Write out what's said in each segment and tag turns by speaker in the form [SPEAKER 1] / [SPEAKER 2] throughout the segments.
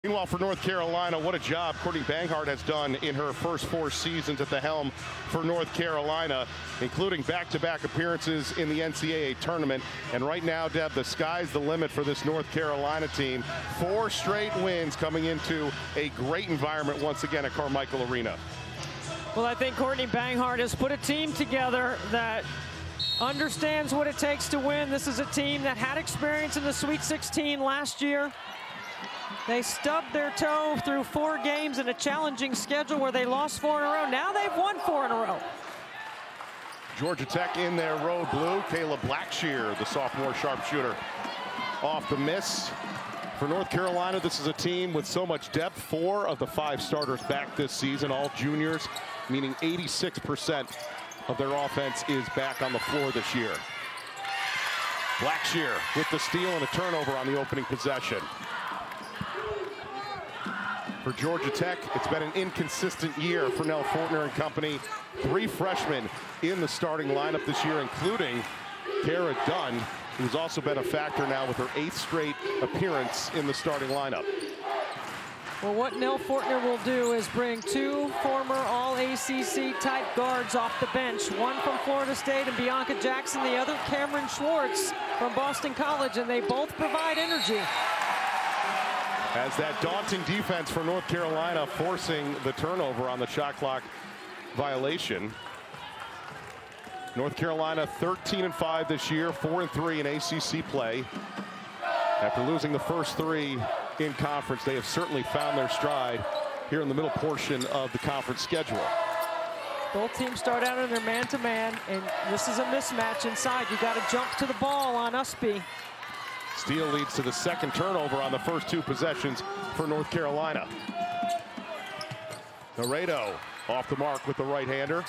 [SPEAKER 1] Meanwhile, for North Carolina, what a job Courtney Banghart has done in her first 4 seasons at the helm for North Carolina, including back-to-back appearances in the NCAA tournament. And right now, Deb, the sky's the limit for this North Carolina team. 4 straight wins coming into a great environment once again at Carmichael Arena.
[SPEAKER 2] Well, I think Courtney Banghart has put a team together that understands what it takes to win. This is a team that had experience in the Sweet 16 last year. They stubbed their toe through 4 games in a challenging schedule where they lost 4 in a row. Now they've won 4 in a row.
[SPEAKER 1] Georgia Tech in their road blue. Kayla Blackshear, the sophomore sharpshooter, off the miss. For North Carolina, this is a team with so much depth. 4 of the 5 starters back this season, all juniors, meaning 86% of their offense is back on the floor this year. Blackshear with the steal and a turnover on the opening possession. For Georgia Tech, it's been an inconsistent year for Nell Fortner and company. 3 freshmen in the starting lineup this year, including Kara Dunn, who's also been a factor now with her 8th straight appearance in the starting lineup.
[SPEAKER 2] Well, what Nell Fortner will do is bring 2 former All-ACC type guards off the bench. One from Florida State and Bianca Jackson, the other Cameron Schwartz from Boston College, and they both provide energy.
[SPEAKER 1] As that daunting defense for North Carolina forcing the turnover on the shot clock violation. North Carolina 13-5 this year, 4-3 in ACC play. After losing the first 3 in conference, they have certainly found their stride here in the middle portion of the conference schedule.
[SPEAKER 2] Both teams start out in their man-to-man, and this is a mismatch inside. You got to jump to the ball on Ustby.
[SPEAKER 1] Steal leads to the 2nd turnover on the first 2 possessions for North Carolina. Laredo off the mark with the right-hander.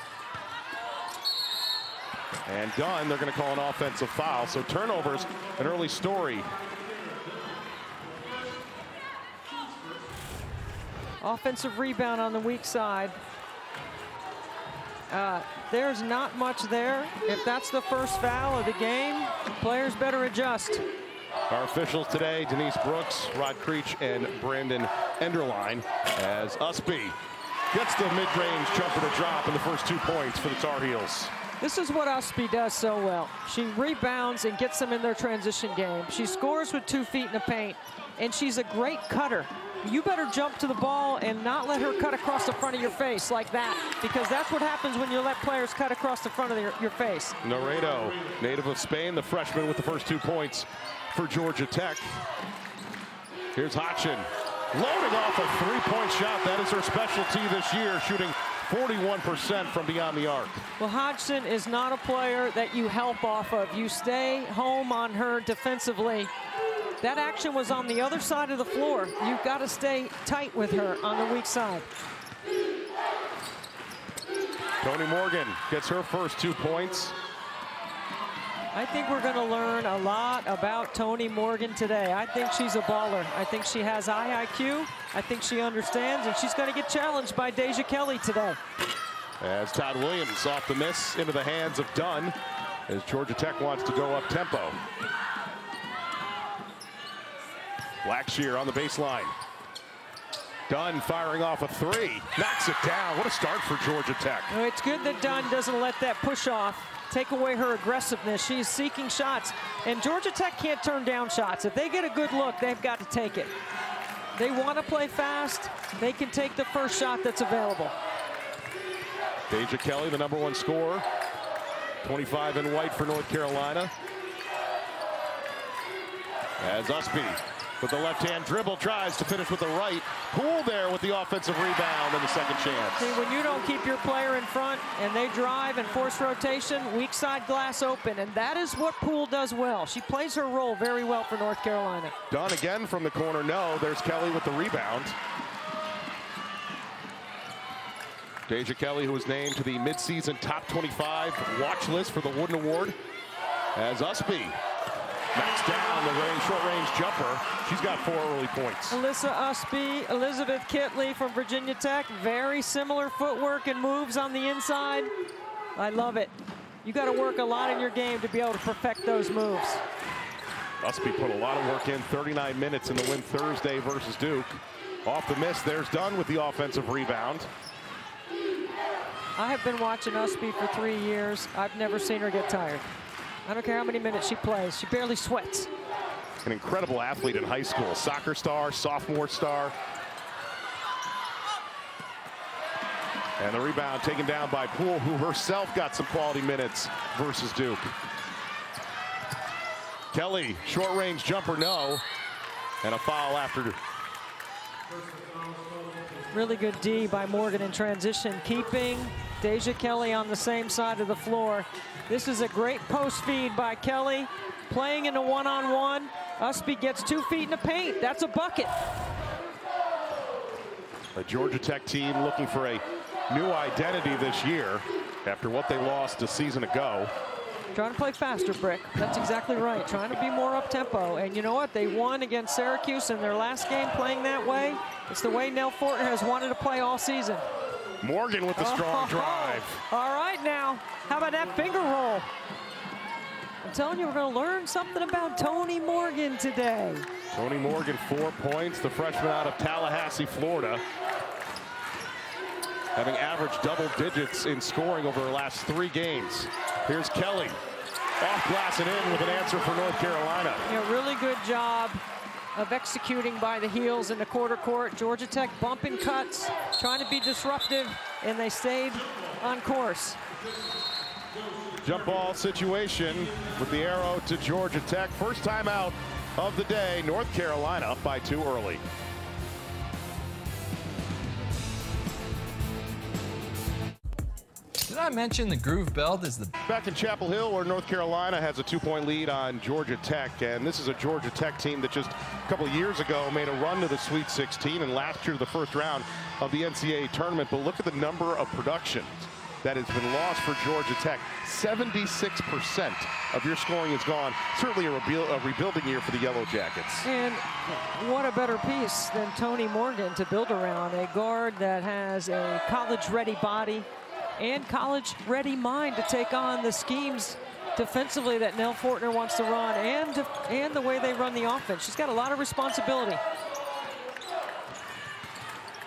[SPEAKER 1] And Dunn, they're going to call an offensive foul. So turnovers, an early story.
[SPEAKER 2] Offensive rebound on the weak side. There's not much there. If that's the first foul of the game, players better adjust.
[SPEAKER 1] Our officials today, Denise Brooks, Rod Creech, and Brandon Enderline, as Ustby gets the mid-range jumper to drop in the first 2 points for the Tar Heels.
[SPEAKER 2] This is what Ustby does so well. She rebounds and gets them in their transition game. She scores with 2 feet in the paint, and she's a great cutter. You better jump to the ball and not let her cut across the front of your face like that, because that's what happens when you let players cut across the front of your face.
[SPEAKER 1] Laredo, native of Spain, the freshman with the first 2 points for Georgia Tech. Here's Hodgson, loading off a 3-point shot. That is her specialty this year, shooting 41% from beyond the arc.
[SPEAKER 2] Well, Hodgson is not a player that you help off of. You stay home on her defensively. That action was on the other side of the floor. You've got to stay tight with her on the weak side.
[SPEAKER 1] Tonie Morgan gets her first 2 points.
[SPEAKER 2] I think we're going to learn a lot about Tonie Morgan today. I think she's a baller. I think she has high IQ. I think she understands, and she's going to get challenged by Deja Kelly today.
[SPEAKER 1] As Todd-Williams off the miss into the hands of Dunn, as Georgia Tech wants to go up tempo. Blackshear on the baseline. Dunn firing off a 3, knocks it down. What a start for Georgia Tech.
[SPEAKER 2] Well, it's good that Dunn doesn't let that push off take away her aggressiveness. She's seeking shots, and Georgia Tech can't turn down shots. If they get a good look, they've got to take it. They want to play fast. They can take the first shot that's available.
[SPEAKER 1] Deja Kelly, the #1 scorer, 25 in white for North Carolina. As Ustby with the left-hand dribble tries to finish with the right. Poole there with the offensive rebound and the second chance.
[SPEAKER 2] See, when you don't keep your player in front and they drive and force rotation, weak side glass open, and that is what Poole does well. She plays her role very well for North Carolina.
[SPEAKER 1] Dunn again from the corner. No, there's Kelly with the rebound. Deja Kelly, who was named to the midseason top 25 watch list for the Wooden Award. As Ustby knocks down the short-range jumper. She's got 4 early points.
[SPEAKER 2] Alyssa Ustby, Elizabeth Kitley from Virginia Tech. Very similar footwork and moves on the inside. I love it. You got to work a lot in your game to be able to perfect those moves.
[SPEAKER 1] Ustby put a lot of work in, 39 minutes in the win Thursday versus Duke. Off the miss, there's Dunn with the offensive rebound.
[SPEAKER 2] I have been watching Ustby for 3 years. I've never seen her get tired. I don't care how many minutes she plays. She barely sweats.
[SPEAKER 1] An incredible athlete in high school. Soccer star, sophomore star. And the rebound taken down by Poole, who herself got some quality minutes versus Duke. Kelly, short range jumper, no. And a foul after.
[SPEAKER 2] Really good D by Morgan in transition, keeping Deja Kelly on the same side of the floor. This is a great post feed by Kelly, playing in a one-on-one. Ustby gets 2 feet in the paint. That's a bucket.
[SPEAKER 1] A Georgia Tech team looking for a new identity this year after what they lost a season ago.
[SPEAKER 2] Trying to play faster, Brick. That's exactly right. Trying to be more up-tempo. And you know what? They won against Syracuse in their last game playing that way. It's the way Nell Fortner has wanted to play all season.
[SPEAKER 1] Morgan with the strong drive.
[SPEAKER 2] All right now. How about that finger roll? I'm telling you, we're going to learn something about Tonie Morgan today.
[SPEAKER 1] Tonie Morgan, 4 points. The freshman out of Tallahassee, Florida. Having averaged double digits in scoring over the last 3 games. Here's Kelly, off glass and in with an answer for North Carolina.
[SPEAKER 2] Yeah, really good job of executing by the heels in the quarter court. Georgia Tech bumping cuts, trying to be disruptive, and they stayed on course.
[SPEAKER 1] Jump ball situation with the arrow to Georgia Tech. First time out of the day. North Carolina up by 2 early.
[SPEAKER 3] Did I mention the groove belt is the...
[SPEAKER 1] Back in Chapel Hill, where North Carolina has a 2-point lead on Georgia Tech. And this is a Georgia Tech team that just a couple of years ago made a run to the Sweet 16 and last year to the first round of the NCAA tournament. But look at the number of productions that has been lost for Georgia Tech. 76% of your scoring is gone. Certainly a rebuilding year for the Yellow Jackets.
[SPEAKER 2] And what a better piece than Tonie Morgan to build around. A guard that has a college-ready body and college-ready mind to take on the schemes defensively that Nell Fortner wants to run and the way they run the offense. She's got a lot of responsibility.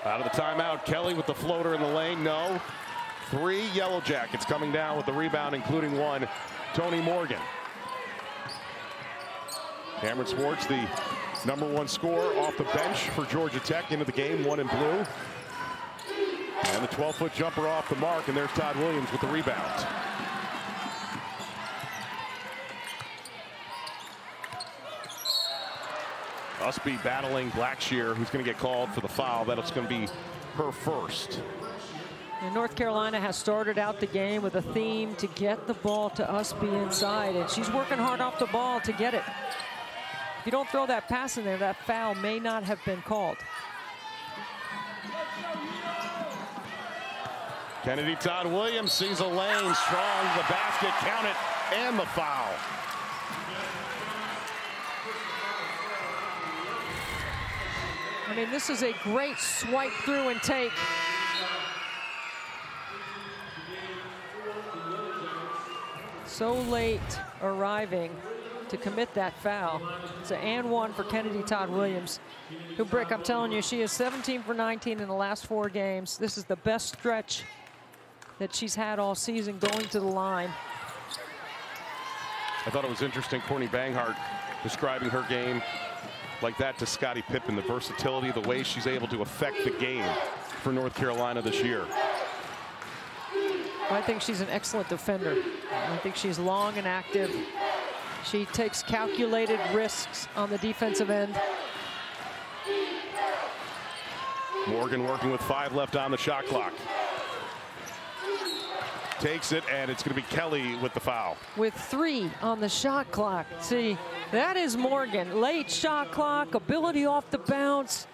[SPEAKER 1] Out of the timeout, Kelly with the floater in the lane, no. 3 Yellow Jackets coming down with the rebound, including 1, Tonie Morgan. Cameron Swartz, the #1 scorer off the bench for Georgia Tech into the game, 1 in blue. And the 12-foot jumper off the mark, and there's Todd-Williams with the rebound. Ustby battling Blackshear, who's going to get called for the foul. That's going to be her first.
[SPEAKER 2] And North Carolina has started out the game with a theme to get the ball to Ustby inside, and she's working hard off the ball to get it. If you don't throw that pass in there, that foul may not have been called.
[SPEAKER 1] Kennedy Todd-Williams sees a lane, strong, the basket, count it, and the foul.
[SPEAKER 2] I mean, this is a great swipe through and take. So late arriving to commit that foul. It's an and 1 for Kennedy Todd-Williams. Who, Brick, I'm telling you, she is 17 for 19 in the last 4 games. This is the best stretch that she's had all season going to the line.
[SPEAKER 1] I thought it was interesting, Courtney Banghart describing her game like that to Scottie Pippen, the versatility, the way she's able to affect the game for North Carolina this year.
[SPEAKER 2] I think she's an excellent defender. I think she's long and active. She takes calculated risks on the defensive end.
[SPEAKER 1] Morgan working with 5 left on the shot clock. Takes it, and it's going to be Kelly with the foul.
[SPEAKER 2] With 3 on the shot clock. See, that is Morgan. Late shot clock, ability off the bounce,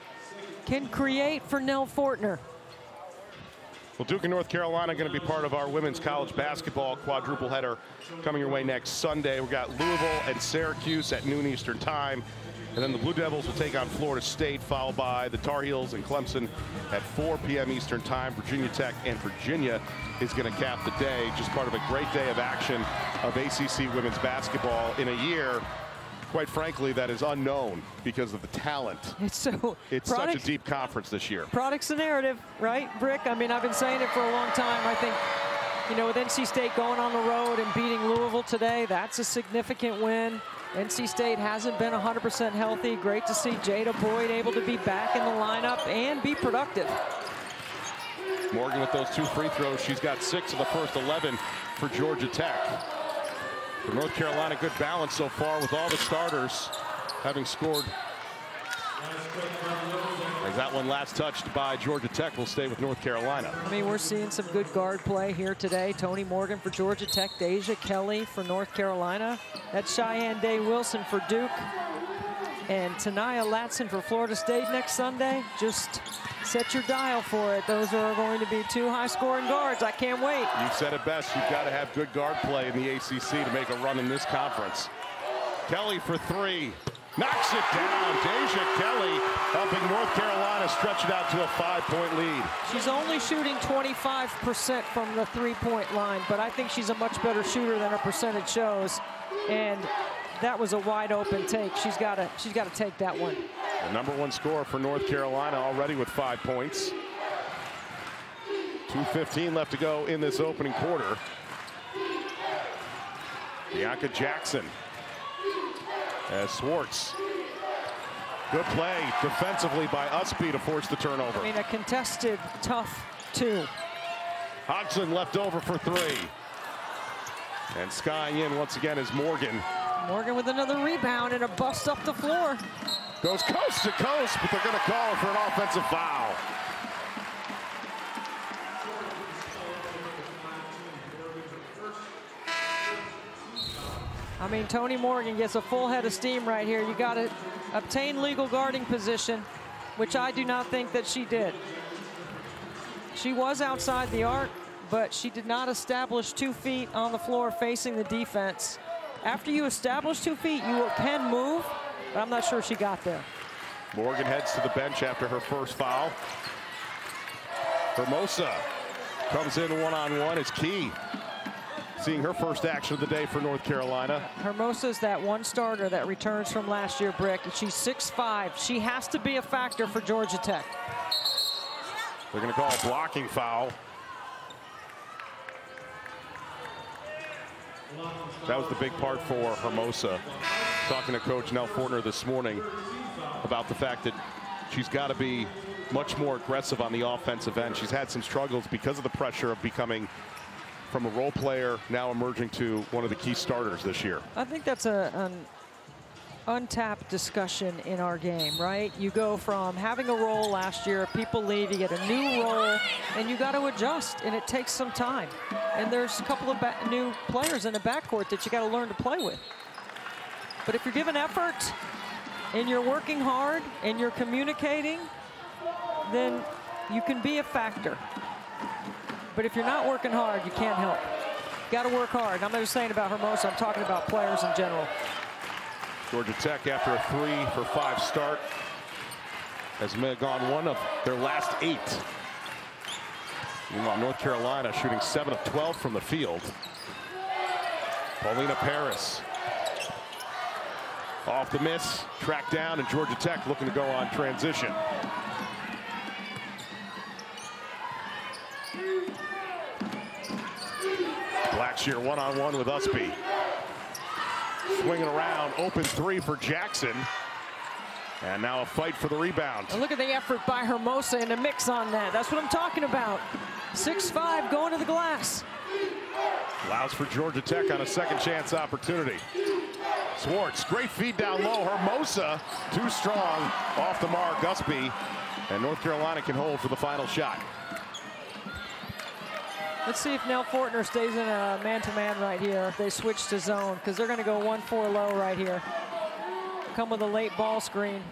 [SPEAKER 2] can create for Nell Fortner.
[SPEAKER 1] Well, Duke and North Carolina are going to be part of our women's college basketball quadruple header coming your way next Sunday. We've got Louisville and Syracuse at noon Eastern time. And then the Blue Devils will take on Florida State, followed by the Tar Heels and Clemson at 4 p.m. Eastern time. Virginia Tech and Virginia is going to cap the day. Just part of a great day of action of ACC women's basketball in a year quite frankly, that is unknown because of the talent.
[SPEAKER 2] It's
[SPEAKER 1] such a deep conference this year.
[SPEAKER 2] Product's the narrative, right, Brick? I mean, I've been saying it for a long time. I think, you know, with NC State going on the road and beating Louisville today, that's a significant win. NC State hasn't been 100% healthy. Great to see Jada Boyd able to be back in the lineup and be productive.
[SPEAKER 1] Morgan with those 2 free throws. She's got 6 of the first 11 for Georgia Tech. For North Carolina, good balance so far with all the starters having scored. As that one last touched by Georgia Tech will stay with North Carolina.
[SPEAKER 2] I mean, we're seeing some good guard play here today. Tonie Morgan for Georgia Tech, Deja Kelly for North Carolina. That's Cheyenne Day Wilson for Duke. And Tanaya Latson for Florida State next Sunday. Just set your dial for it. Those are going to be 2 high-scoring guards. I can't wait.
[SPEAKER 1] You've said it best. You've got to have good guard play in the ACC to make a run in this conference. Kelly for 3. Knocks it down. Deja Kelly helping North Carolina stretch it out to a 5-point lead.
[SPEAKER 2] She's only shooting 25% from the 3-point line, but I think she's a much better shooter than her percentage shows. And that was a wide open take. She's got to take that one.
[SPEAKER 1] The #1 scorer for North Carolina already with 5 points. 2:15 left to go in this opening quarter. Bianca Jackson. As Swartz. Good play defensively by Ustby to force the turnover.
[SPEAKER 2] I mean, a contested, tough 2.
[SPEAKER 1] Hodgson left over for 3. And skying in once again is Morgan.
[SPEAKER 2] Morgan with another rebound and a bust up the floor.
[SPEAKER 1] Goes coast to coast, but they're going to call for an offensive foul.
[SPEAKER 2] I mean, Tonie Morgan gets a full head of steam right here. You got to obtain legal guarding position, which I do not think that she did. She was outside the arc, but she did not establish 2 feet on the floor facing the defense. After you establish 2 feet, you can move, but I'm not sure she got there.
[SPEAKER 1] Morgan heads to the bench after her first foul. Hermosa comes in one-on-one. It's key. Seeing her first action of the day for North Carolina.
[SPEAKER 2] Hermosa's that one starter that returns from last year, Brick. She's 6'5". She has to be a factor for Georgia Tech.
[SPEAKER 1] They're going to call a blocking foul. That was the big part for Hermosa. Talking to Coach Nell Fortner this morning about the fact that she's got to be much more aggressive on the offensive end. She's had some struggles because of the pressure of becoming from a role player now emerging to one of the key starters this year.
[SPEAKER 2] I think that's an untapped discussion in our game, right? You go from having a role last year, people leave, you get a new role, and you got to adjust, and it takes some time. And there's a couple of new players in the backcourt that you got to learn to play with. But if you're giving effort, and you're working hard, and you're communicating, then you can be a factor. But if you're not working hard, you can't help. You got to work hard. I'm not just saying about Hermosa, I'm talking about players in general.
[SPEAKER 1] Georgia Tech, after a 3-for-5 start, has gone 1 of their last 8. Meanwhile, North Carolina shooting 7 of 12 from the field. Paulina Paris off the miss, tracked down, and Georgia Tech looking to go on transition. Blackshear one-on-one with Ustby. Swinging around, open 3 for Jackson. And now a fight for the rebound.
[SPEAKER 2] And look at the effort by Hermosa in the mix on that. That's what I'm talking about. 6'5", going to the glass.
[SPEAKER 1] Allows for Georgia Tech on a second chance opportunity. Swartz, great feed down low. Hermosa, too strong, off the mark. Ustby, and North Carolina can hold for the final shot.
[SPEAKER 2] Let's see if Nell Fortner stays in a man-to-man right here. If they switch to zone, because they're going to go 1-4 low right here. Come with a late ball screen.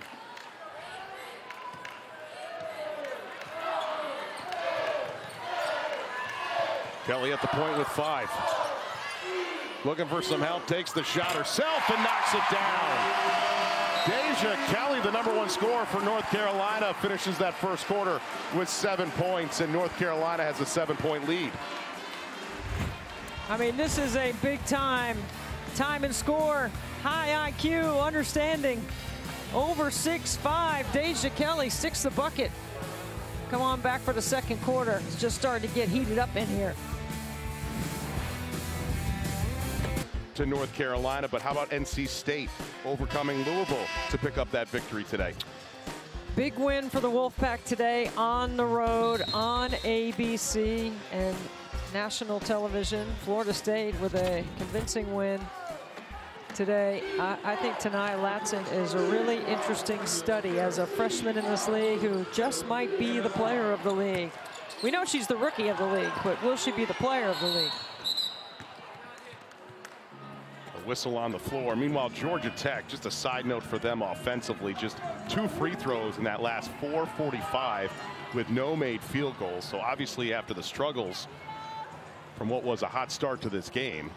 [SPEAKER 1] Kelly at the point with 5. Looking for some help, takes the shot herself and knocks it down. Deja Kelly, the #1 scorer for North Carolina, finishes that first quarter with 7 points, and North Carolina has a 7-point lead.
[SPEAKER 2] I mean, this is a big-time Time and score. High IQ, understanding. Over 6'5". Deja Kelly, 6 the bucket. Come on back for the second quarter. It's just starting to get heated up in here.
[SPEAKER 1] To North Carolina, but how about NC State overcoming Louisville to pick up that victory today?
[SPEAKER 2] Big win for the Wolfpack today on the road on ABC and national television. Florida State with a convincing win today. I think Tonie Latson is a really interesting study as a freshman in this league who just might be the player of the league. We know she's the rookie of the league, but will she be the player of the league?
[SPEAKER 1] A whistle on the floor. Meanwhile, Georgia Tech, just a side note for them offensively, just 2 free throws in that last 4:45 with no made field goals. So obviously after the struggles from what was a hot start to this game,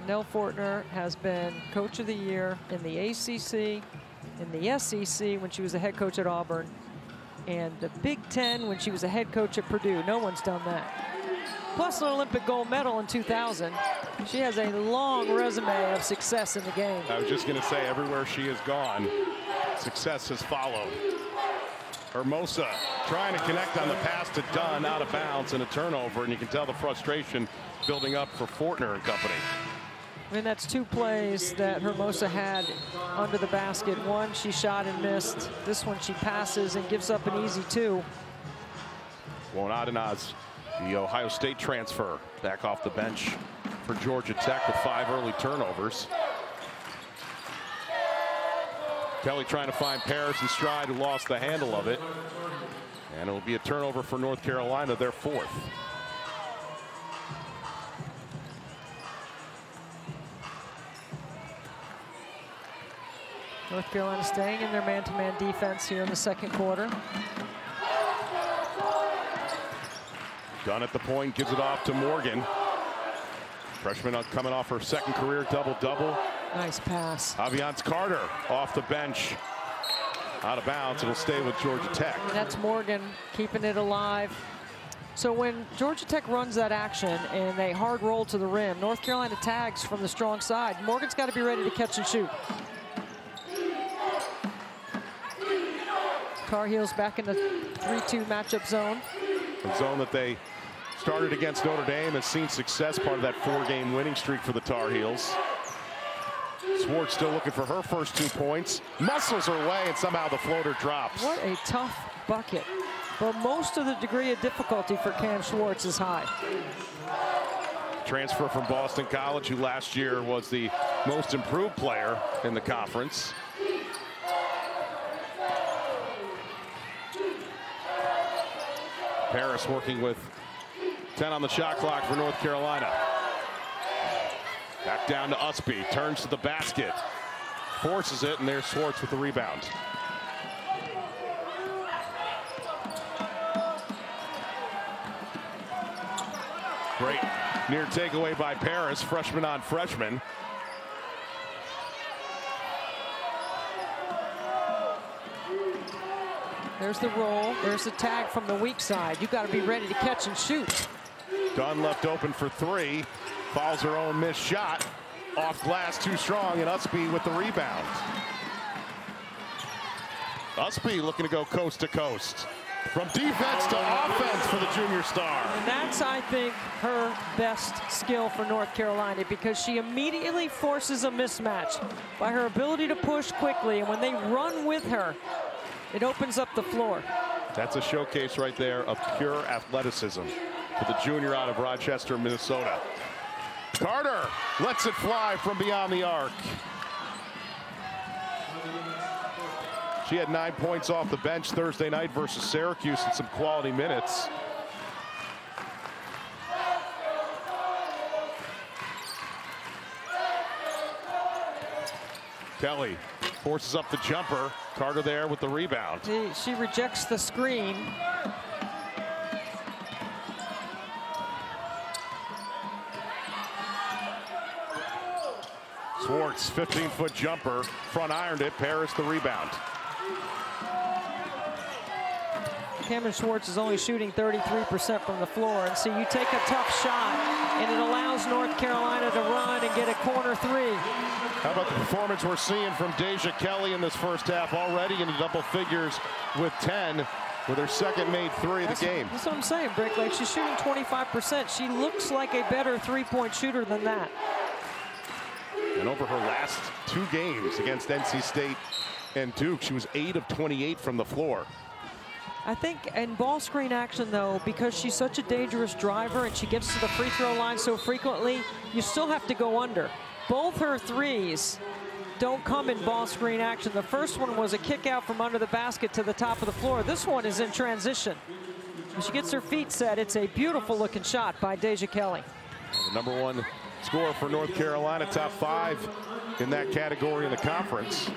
[SPEAKER 2] Nell Fortner has been Coach of the Year in the ACC, in the SEC when she was the head coach at Auburn, and the Big Ten when she was a head coach at Purdue. No one's done that. Plus an Olympic gold medal in 2000. She has a long resume of success in the game.
[SPEAKER 1] I was just going to say, everywhere she has gone, success has followed. Hermosa trying to connect on the pass to Dunn, out of bounds, and a turnover, and you can tell the frustration building up for Fortner and company.
[SPEAKER 2] I mean, that's 2 plays that Hermosa had under the basket. One, she shot and missed. This one, she passes and gives up an easy 2.
[SPEAKER 1] Won't Adenaz, the Ohio State transfer, back off the bench for Georgia Tech with 5 early turnovers. Kelly trying to find Paris and Stride, who lost the handle of it. And it will be a turnover for North Carolina, their 4th.
[SPEAKER 2] North Carolina staying in their man-to-man defense here in the second quarter.
[SPEAKER 1] Dunn at the point, gives it off to Morgan. Freshman coming off her second career double-double.
[SPEAKER 2] Nice pass.
[SPEAKER 1] Aviance Carter off the bench. Out of bounds. It'll stay with Georgia Tech.
[SPEAKER 2] And that's Morgan keeping it alive. So when Georgia Tech runs that action and they hard roll to the rim, North Carolina tags from the strong side. Morgan's got to be ready to catch and shoot. Tar Heels back in the 3-2 matchup zone.
[SPEAKER 1] The zone that they started against Notre Dame has seen success, part of that 4-game winning streak for the Tar Heels. Swartz still looking for her first 2 points. Muscles her way, and somehow the floater drops.
[SPEAKER 2] What a tough bucket. But most of the degree of difficulty for Cam Schwartz is high.
[SPEAKER 1] Transfer from Boston College, who last year was the most improved player in the conference. Paris working with 10 on the shot clock for North Carolina. Back down to Ustby, turns to the basket, forces it, and there's Swartz with the rebound. Great near takeaway by Paris, freshman on freshman.
[SPEAKER 2] There's the roll. There's the tag from the weak side. You got to be ready to catch and shoot.
[SPEAKER 1] Dunn left open for 3. Fouls her own missed shot. Off glass, too strong, and Ustby with the rebound. Ustby looking to go coast to coast. From defense to offense for the junior star.
[SPEAKER 2] And that's, I think, her best skill for North Carolina, because she immediately forces a mismatch by her ability to push quickly. And when they run with her, it opens up the floor.
[SPEAKER 1] That's a showcase right there of pure athleticism for the junior out of Rochester, Minnesota. Carter lets it fly from beyond the arc. She had 9 points off the bench Thursday night versus Syracuse in some quality minutes. Kelly forces up the jumper. Carter there with the rebound.
[SPEAKER 2] She rejects the screen.
[SPEAKER 1] Swartz, 15-foot jumper, front ironed it. Paris the rebound.
[SPEAKER 2] Cameron Schwartz is only shooting 33% from the floor. And so you take a tough shot, and it allows North Carolina to run and get a corner three.
[SPEAKER 1] How about the performance we're seeing from Deja Kelly in this first half, already into double figures with 10, with her second made three of the game.
[SPEAKER 2] That's what I'm saying, Brick. Like, she's shooting 25%. She looks like a better three-point shooter than that.
[SPEAKER 1] And over her last 2 games against NC State and Duke, she was 8 of 28 from the floor.
[SPEAKER 2] I think in ball screen action, though, because she's such a dangerous driver and she gets to the free throw line so frequently, you still have to go under. Both her threes don't come in ball screen action. The first one was a kick out from under the basket to the top of the floor. This one is in transition. When she gets her feet set, it's a beautiful looking shot by Deja Kelly.
[SPEAKER 1] The #1 scorer for North Carolina, top 5 in that category in the conference.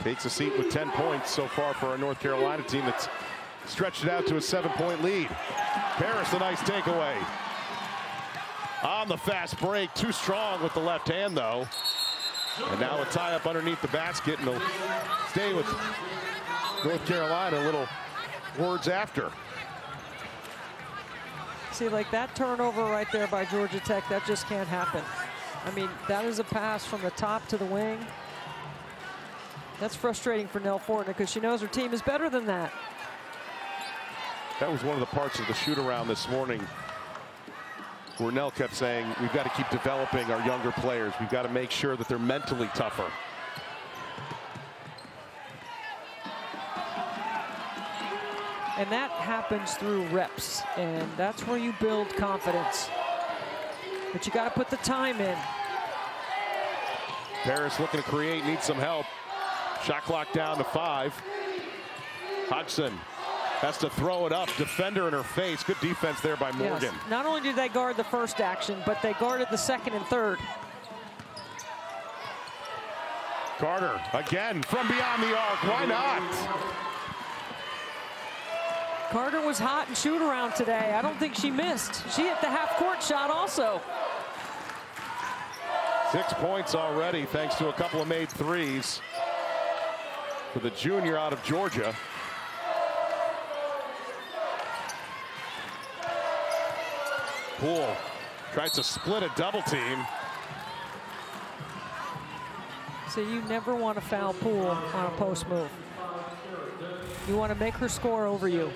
[SPEAKER 1] Takes a seat with 10 points so far for our North Carolina team that's stretched it out to a 7-point lead. Paris, a nice takeaway. On the fast break, too strong with the left hand though. And now a tie up underneath the basket, and they'll stay with North Carolina a little words after.
[SPEAKER 2] See, like that turnover right there by Georgia Tech, that just can't happen. I mean, that is a pass from the top to the wing. That's frustrating for Nell Fortner because she knows her team is better than that.
[SPEAKER 1] That was one of the parts of the shoot-around this morning where Nell kept saying, we've got to keep developing our younger players. We've got to make sure that they're mentally tougher.
[SPEAKER 2] And that happens through reps, and that's where you build confidence. But you got to put the time in.
[SPEAKER 1] Paris looking to create, needs some help. Shot clock down to 5. Hodgson has to throw it up. Defender in her face. Good defense there by Morgan.
[SPEAKER 2] Yes. Not only did they guard the first action, but they guarded the second and third.
[SPEAKER 1] Carter again from beyond the arc. Why not?
[SPEAKER 2] Carter was hot in shoot around today. I don't think she missed. She hit the half court shot also.
[SPEAKER 1] 6 points already thanks to a couple of made threes for the junior out of Georgia. Poole tries to split a double team.
[SPEAKER 2] So you never want to foul Poole on a post move. You want to make her score over you.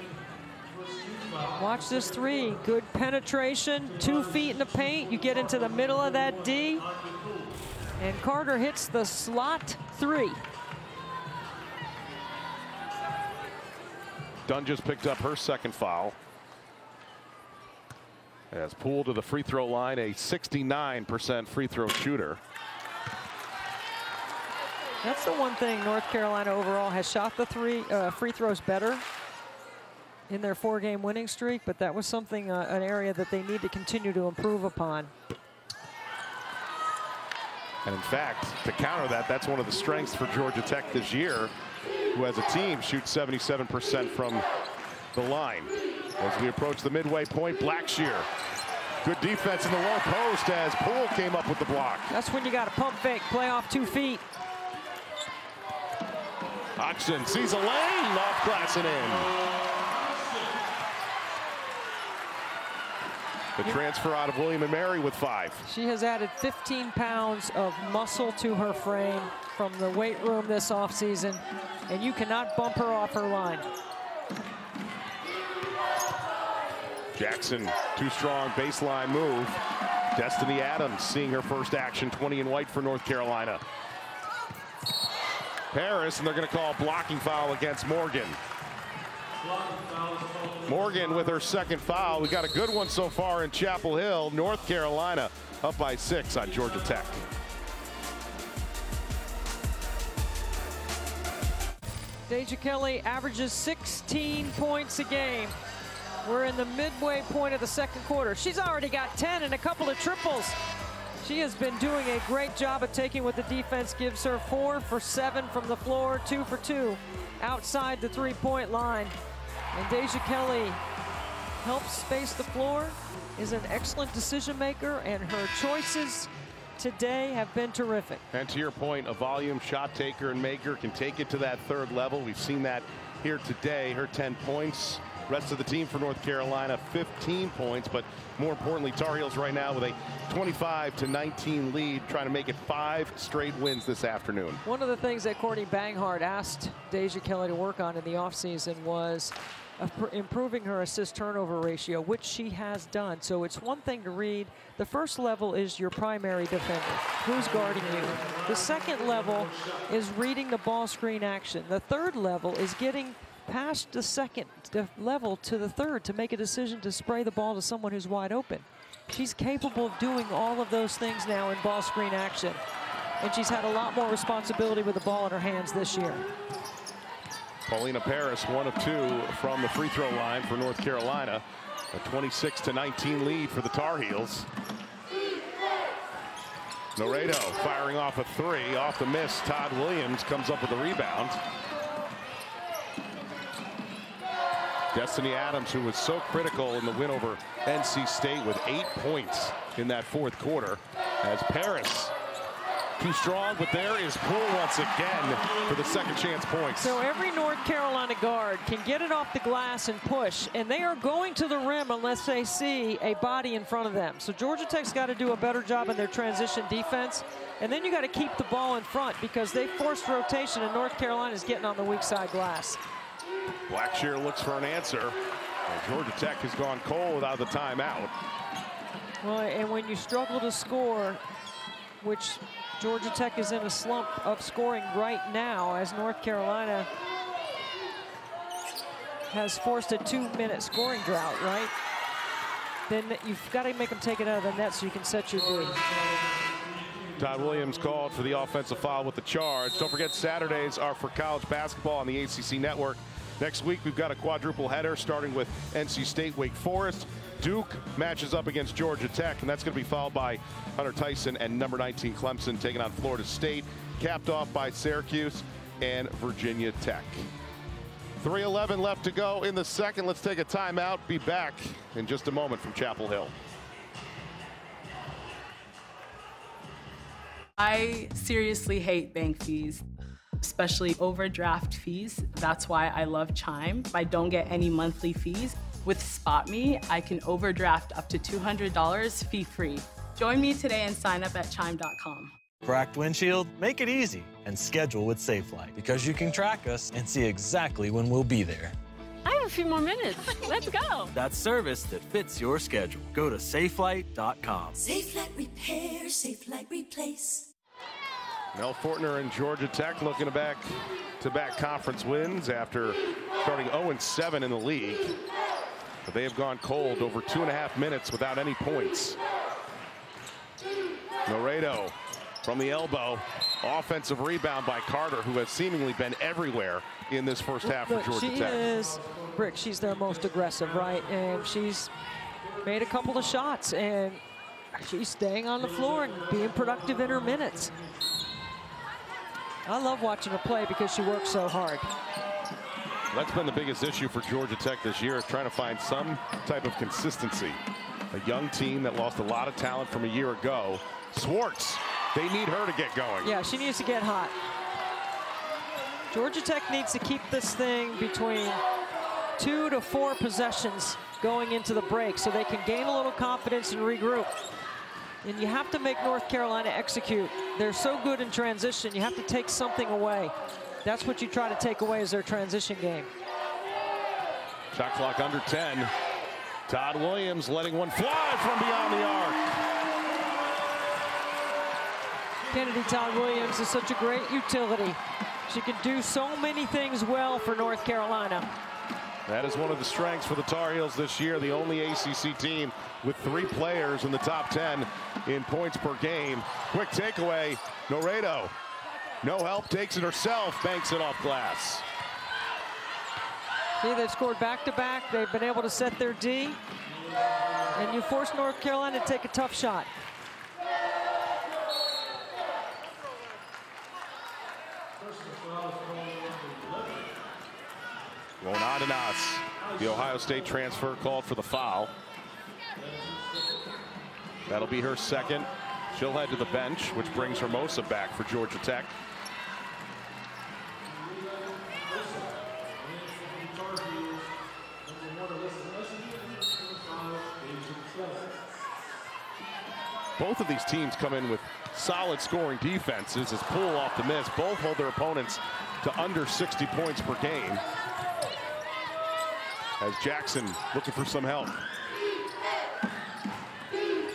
[SPEAKER 2] Watch this three. Good penetration, 2 feet in the paint. You get into the middle of that D. And Carter hits the slot 3.
[SPEAKER 1] Dunn just picked up her second foul. As Poole to the free throw line, a 69% free throw shooter.
[SPEAKER 2] That's the one thing North Carolina overall has shot the free throws better in their 4-game winning streak, but that was something, an area that they need to continue to improve upon.
[SPEAKER 1] And in fact, to counter that, that's one of the strengths for Georgia Tech this year, who as a team shoots 77% from the line. As we approach the midway point, Blackshear. Good defense in the low post as Poole came up with the block.
[SPEAKER 2] That's when you got to pump fake, play off 2 feet.
[SPEAKER 1] Hodgson sees a lane, off glass and in. The transfer out of William & Mary with 5.
[SPEAKER 2] She has added 15 pounds of muscle to her frame from the weight room this offseason, and you cannot bump her off her line.
[SPEAKER 1] Jackson, too strong, baseline move. Destiny Adams seeing her first action, 20 in white for North Carolina. Paris, and they're going to call a blocking foul against Morgan. Morgan with her second foul. We got a good one so far in Chapel Hill. North Carolina up by 6 on Georgia Tech.
[SPEAKER 2] Deja Kelly averages 16 points a game. We're in the midway point of the second quarter. She's already got 10 and a couple of triples. She has been doing a great job of taking what the defense gives her. 4 for 7 from the floor, 2 for 2 outside the 3-point line. And Deja Kelly helps space the floor, is an excellent decision maker, and her choices today have been terrific.
[SPEAKER 1] And to your point, a volume shot taker and maker can take it to that third level. We've seen that here today. Her 10 points. Rest of the team for North Carolina, 15 points. But more importantly, Tar Heels right now with a 25-19 lead, trying to make it 5 straight wins this afternoon.
[SPEAKER 2] One of the things that Courtney Banghart asked Deja Kelly to work on in the offseason was improving her assist-turnover ratio, which she has done. So it's one thing to read. The first level is your primary defender, who's guarding you. The second level is reading the ball screen action. The third level is getting past the second level to the third to make a decision to spray the ball to someone who's wide open. She's capable of doing all of those things now in ball screen action. And she's had a lot more responsibility with the ball in her hands this year.
[SPEAKER 1] Paulina Paris, 1 of 2 from the free throw line for North Carolina. A 26-19 lead for the Tar Heels. Noredo firing off a 3, off the miss. Todd-Williams comes up with a rebound. Destiny Adams, who was so critical in the win over NC State with 8 points in that fourth quarter, as Paris too strong, but there is Poole once again for the second chance points.
[SPEAKER 2] So every North Carolina guard can get it off the glass and push, and they are going to the rim unless they see a body in front of them. So Georgia Tech's got to do a better job in their transition defense, and then you got to keep the ball in front because they forced rotation and North Carolina is getting on the weak side glass.
[SPEAKER 1] Blackshear looks for an answer. And Georgia Tech has gone cold without the timeout.
[SPEAKER 2] Well, and when you struggle to score, which Georgia Tech is in a slump of scoring right now as North Carolina has forced a 2-minute scoring drought, right? Then you've got to make them take it out of the net so you can set your D.
[SPEAKER 1] Todd-Williams called for the offensive foul with the charge. Don't forget, Saturdays are for college basketball on the ACC network. Next week, we've got a quadruple header starting with NC State, Wake Forest. Duke matches up against Georgia Tech, and that's going to be followed by Hunter Tyson and number 19 Clemson taking on Florida State, capped off by Syracuse and Virginia Tech. 3:11 left to go in the second. Let's take a timeout. Be back in just a moment from Chapel Hill.
[SPEAKER 4] I seriously hate bank fees, especially overdraft fees. That's why I love Chime. I don't get any monthly fees. With SpotMe, I can overdraft up to $200 fee-free. Join me today and sign up at chime.com.
[SPEAKER 5] Cracked windshield? Make it easy and schedule with SafeLight because you can track us and see exactly when we'll be there.
[SPEAKER 6] I have a few more minutes. Let's go.
[SPEAKER 5] That's service that fits your schedule. Go to SafeLight.com.
[SPEAKER 7] SafeLight Repair, SafeLight Replace.
[SPEAKER 1] Mel Fortner and Georgia Tech looking back-to-back conference wins after starting 0-7 in the league. But they have gone cold over 2.5 minutes without any points. Noredo from the elbow. Offensive rebound by Carter, who has seemingly been everywhere in this first half for Georgia Tech.
[SPEAKER 2] She is, Brick, she's their most aggressive, right? And she's made a couple of shots, and she's staying on the floor and being productive in her minutes. I love watching her play because she works so hard.
[SPEAKER 1] That's been the biggest issue for Georgia Tech this year, is trying to find some type of consistency. A young team that lost a lot of talent from a year ago. Swartz, they need her to get going.
[SPEAKER 2] Yeah, she needs to get hot. Georgia Tech needs to keep this thing between 2 to 4 possessions going into the break so they can gain a little confidence and regroup. And you have to make North Carolina execute. They're so good in transition, you have to take something away. That's what you try to take away is their transition game.
[SPEAKER 1] Shot clock under 10. Todd-Williams letting one fly from beyond the arc.
[SPEAKER 2] Kennedy Todd-Williams is such a great utility. She can do so many things well for North Carolina.
[SPEAKER 1] That is one of the strengths for the Tar Heels this year, the only ACC team with 3 players in the top 10 in points per game. Quick takeaway, Noredo. No help, takes it herself, banks it off glass.
[SPEAKER 2] See, they've scored back-to-back. They've been able to set their D. And you force North Carolina to take a tough shot.
[SPEAKER 1] Going on and on. The Ohio State transfer called for the foul. That'll be her second. She'll head to the bench, which brings Hermosa back for Georgia Tech. Both of these teams come in with solid scoring defenses as Poole off the miss. Both hold their opponents to under 60 points per game. As Jackson looking for some help.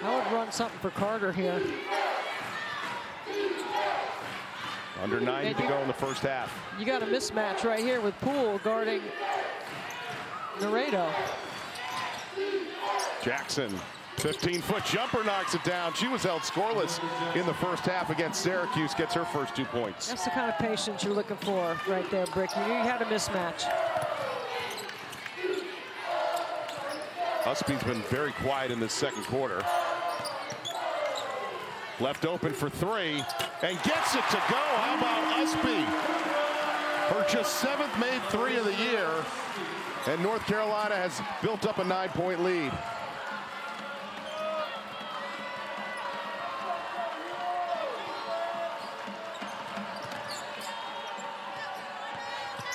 [SPEAKER 2] I would run something for Carter here.
[SPEAKER 1] Under 90 to go in the first half.
[SPEAKER 2] You got a mismatch right here with Poole guarding Laredo.
[SPEAKER 1] Jackson, 15-foot jumper, knocks it down. She was held scoreless in the first half against Syracuse, gets her first 2 points.
[SPEAKER 2] That's the kind of patience you're looking for right there, Brick. You knew you had a mismatch.
[SPEAKER 1] Ustby's been very quiet in this second quarter. Left open for three, and gets it to go. How about Ustby? Her just 7th made three of the year, and North Carolina has built up a 9-point lead.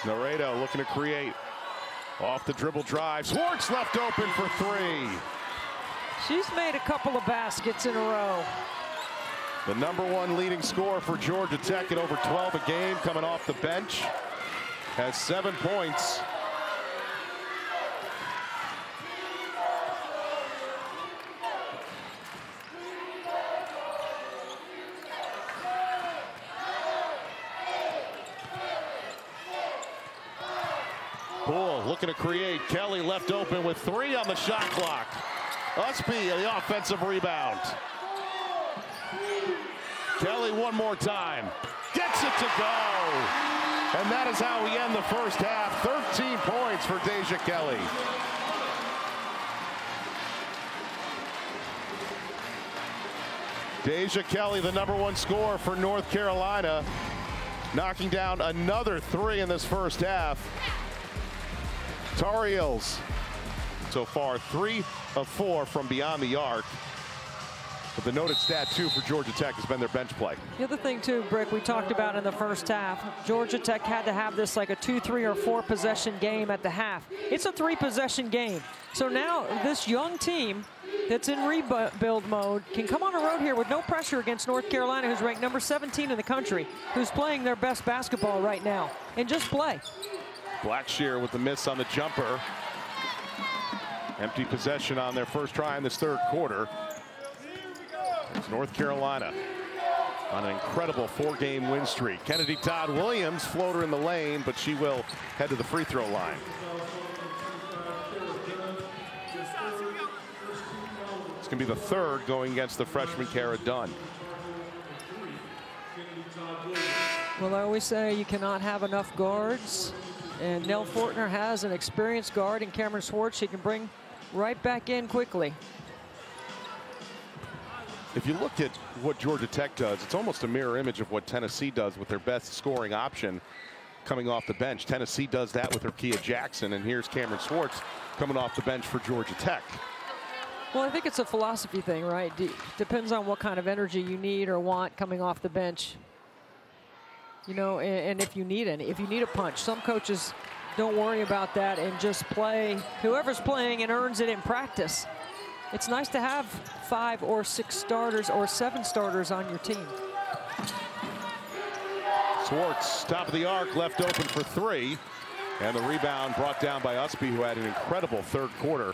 [SPEAKER 1] Laredo looking to create. Off the dribble drive. Swartz left open for three.
[SPEAKER 2] She's made a couple of baskets in a row.
[SPEAKER 1] The #1 leading scorer for Georgia Tech at over 12 a game, coming off the bench. Has 7 points. Poole looking to create. Kelly left open with three on the shot clock. Ustby the offensive rebound. Kelly one more time. Gets it to go. And that is how we end the first half. 13 points for Deja Kelly. Deja Kelly, the #1 scorer for North Carolina, knocking down another three in this first half. Tar Heels so far 3 of 4 from beyond the arc. But the noted stat, too, for Georgia Tech has been their bench play.
[SPEAKER 2] The other thing, too, Brick, we talked about in the first half, Georgia Tech had to have this like a 2, 3, or 4 possession game at the half. It's a 3-possession game. So now this young team that's in rebuild mode can come on a road here with no pressure against North Carolina, who's ranked number 17 in the country, who's playing their best basketball right now, and just play.
[SPEAKER 1] Blackshear with the miss on the jumper. Empty possession on their first try in this third quarter. It's North Carolina on an incredible 4-game win streak. Kennedy Todd-Williams, floater in the lane, but she will head to the free throw line. It's going to be the third going against the freshman Kara Dunn.
[SPEAKER 2] Well, I always say you cannot have enough guards. And Nell Fortner has an experienced guard in Cameron Swartz. She can bring right back in quickly.
[SPEAKER 1] If you look at what Georgia Tech does, it's almost a mirror image of what Tennessee does with their best scoring option coming off the bench. Tennessee does that with Kia Jackson, and here's Cameron Swartz coming off the bench for Georgia Tech.
[SPEAKER 2] Well, I think it's a philosophy thing, right? Depends on what kind of energy you need or want coming off the bench. You know, and if you need any, if you need a punch. Some coaches don't worry about that and just play whoever's playing and earns it in practice. It's nice to have 5 or 6 starters or 7 starters on your team.
[SPEAKER 1] Swartz, top of the arc, left open for three. And the rebound brought down by Ustby, who had an incredible third quarter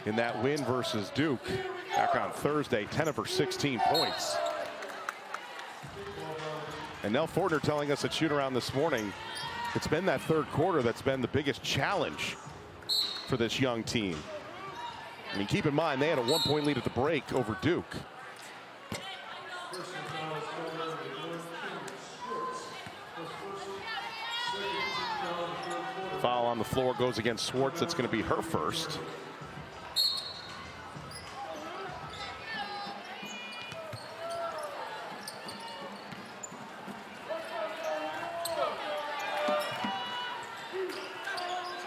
[SPEAKER 1] in that win versus Duke back on Thursday. 10 of her 16 points. And Nell Fortner telling us at shoot-around this morning, it's been that third quarter that's been the biggest challenge for this young team. I mean, keep in mind, they had a 1-point lead at the break over Duke. Foul on the floor goes against Swartz. That's going to be her first.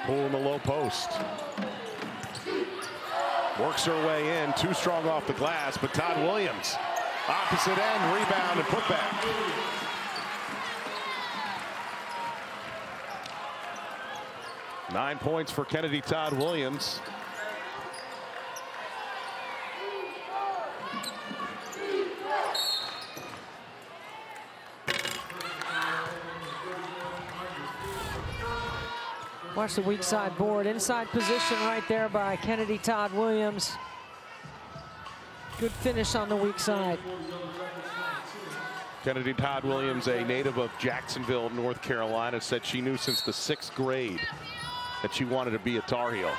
[SPEAKER 1] Poole in the low post. Works her way in, too strong off the glass, but Todd-Williams, opposite end, rebound and put back. Nine points for Kennedy Todd-Williams.
[SPEAKER 2] Watch the weak side board. Inside position right there by Kennedy Todd-Williams. Good finish on the weak side.
[SPEAKER 1] Kennedy Todd-Williams, a native of Jacksonville, North Carolina, said she knew since the 6th grade that she wanted to be a Tar Heel.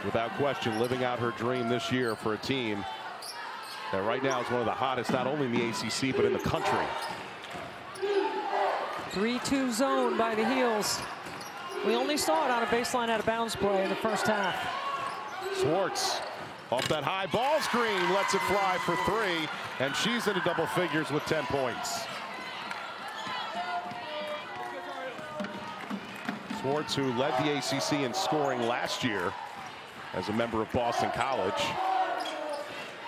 [SPEAKER 1] Without question, living out her dream this year for a team that right now is one of the hottest, not only in the ACC, but in the country.
[SPEAKER 2] 3-2 zone by the Heels. We only saw it on a baseline out of bounds play in the first half.
[SPEAKER 1] Swartz off that high ball screen, lets it fly for 3, and she's into double figures with 10 points. Swartz, who led the ACC in scoring last year as a member of Boston College.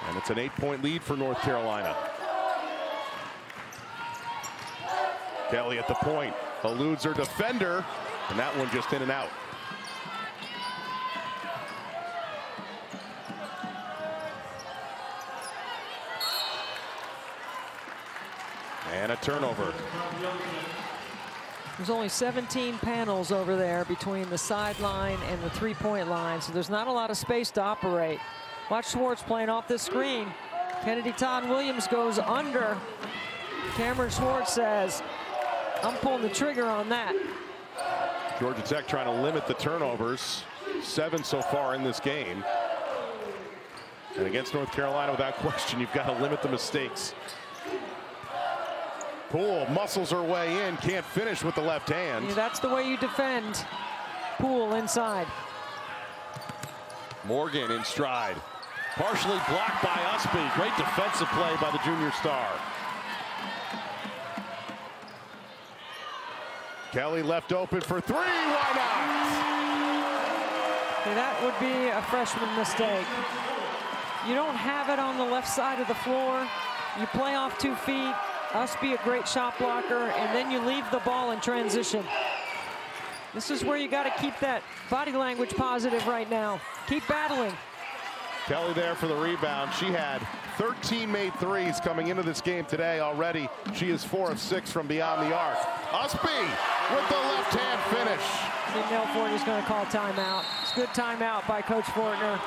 [SPEAKER 1] And it's an 8-point lead for North Carolina. Kelly at the point, eludes her defender, and that one just in and out. And a turnover.
[SPEAKER 2] There's only 17 panels over there between the sideline and the three-point line, so there's not a lot of space to operate. Watch Swartz playing off this screen. Kennedy Todd-Williams goes under. Cameron Swartz says, I'm pulling the trigger on that.
[SPEAKER 1] Georgia Tech trying to limit the turnovers. 7 so far in this game. And against North Carolina, without question, you've got to limit the mistakes. Poole muscles her way in, can't finish with the left hand.
[SPEAKER 2] Yeah, that's the way you defend. Poole inside.
[SPEAKER 1] Morgan in stride. Partially blocked by Ustby. Great defensive play by the junior star. Kelly left open for 3. Why not?
[SPEAKER 2] Yeah, that would be a freshman mistake. You don't have it on the left side of the floor. You play off 2 feet. Ustby a great shot blocker, and then you leave the ball in transition. This is where you got to keep that body language positive right now. Keep battling.
[SPEAKER 1] Kelly there for the rebound. She had 13 made threes coming into this game today already. She is 4 of 6 from beyond the arc. Ustby with the left hand finish.
[SPEAKER 2] I think Nell Fortner is going to call timeout. It's a good timeout by Coach Fortner.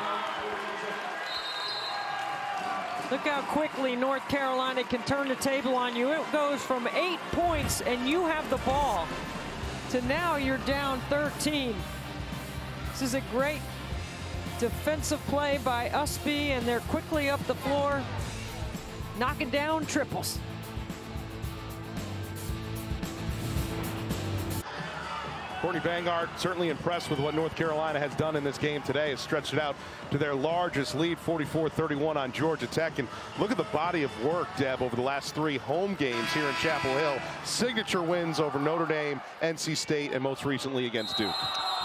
[SPEAKER 2] Look how quickly North Carolina can turn the table on you. It goes from 8 points and you have the ball to now you're down 13. This is a great defensive play by Ustby, and they're quickly up the floor, knocking down triples.
[SPEAKER 1] Courtney Bangard certainly impressed with what North Carolina has done in this game today. Has stretched it out to their largest lead, 44-31 on Georgia Tech. And look at the body of work, Deb, over the last 3 home games here in Chapel Hill. Signature wins over Notre Dame, NC State, and most recently against Duke.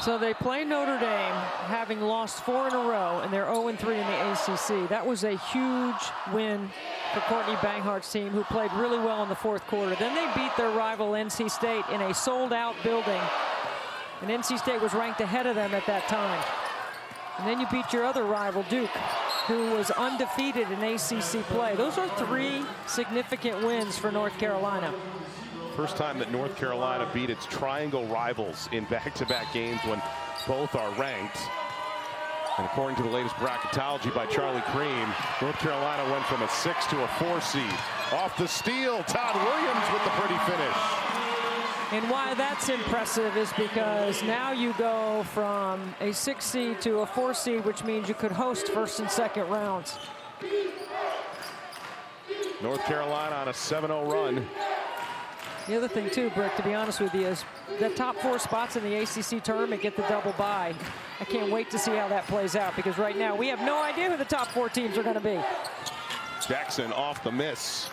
[SPEAKER 2] So they play Notre Dame, having lost 4 in a row, and they're 0-3 in the ACC. That was a huge win for Courtney Banghart's team, who played really well in the 4th quarter. Then they beat their rival NC State in a sold-out building. And NC State was ranked ahead of them at that time. And then you beat your other rival, Duke, who was undefeated in ACC play. Those are 3 significant wins for North Carolina.
[SPEAKER 1] First time that North Carolina beat its triangle rivals in back-to-back games when both are ranked. And according to the latest bracketology by Charlie Cream, North Carolina went from a 6 to a 4 seed. Off the steal, Todd-Williams with the pretty finish.
[SPEAKER 2] And why that's impressive is because now you go from a 6 seed to a 4 seed, which means you could host 1st and 2nd rounds.
[SPEAKER 1] North Carolina on a 7-0 run.
[SPEAKER 2] The other thing too, Brick, to be honest with you, is the top 4 spots in the ACC tournament get the double bye. I can't wait to see how that plays out, because right now we have no idea who the top 4 teams are going to be.
[SPEAKER 1] Jackson off the miss.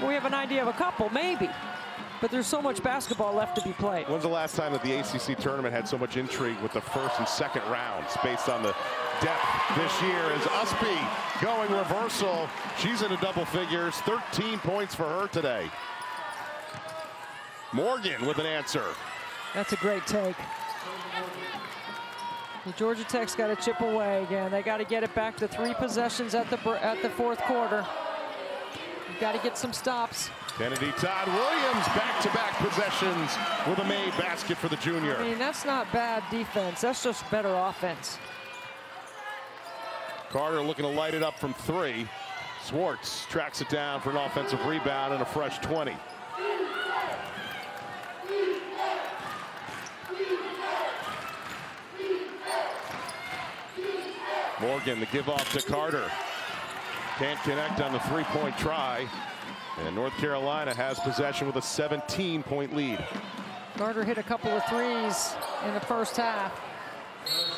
[SPEAKER 2] We have an idea of a couple, maybe. But there's so much basketball left to be played.
[SPEAKER 1] When's the last time that the ACC tournament had so much intrigue with the 1st and 2nd rounds based on the depth this year? As Ustby going reversal. She's into double figures. 13 points for her today. Morgan with an answer.
[SPEAKER 2] That's a great take. The Georgia Tech's got to chip away again. They got to get it back to 3 possessions at the 4th quarter. Got to get some stops.
[SPEAKER 1] Kennedy Todd-Williams, back-to-back possessions with a made basket for the junior.
[SPEAKER 2] I mean, that's not bad defense. That's just better offense.
[SPEAKER 1] Carter looking to light it up from 3. Swartz tracks it down for an offensive rebound and a fresh 20. Morgan, the give off to Carter. Can't connect on the three-point try. And North Carolina has possession with a 17-point lead.
[SPEAKER 2] Carter hit a couple of threes in the first half.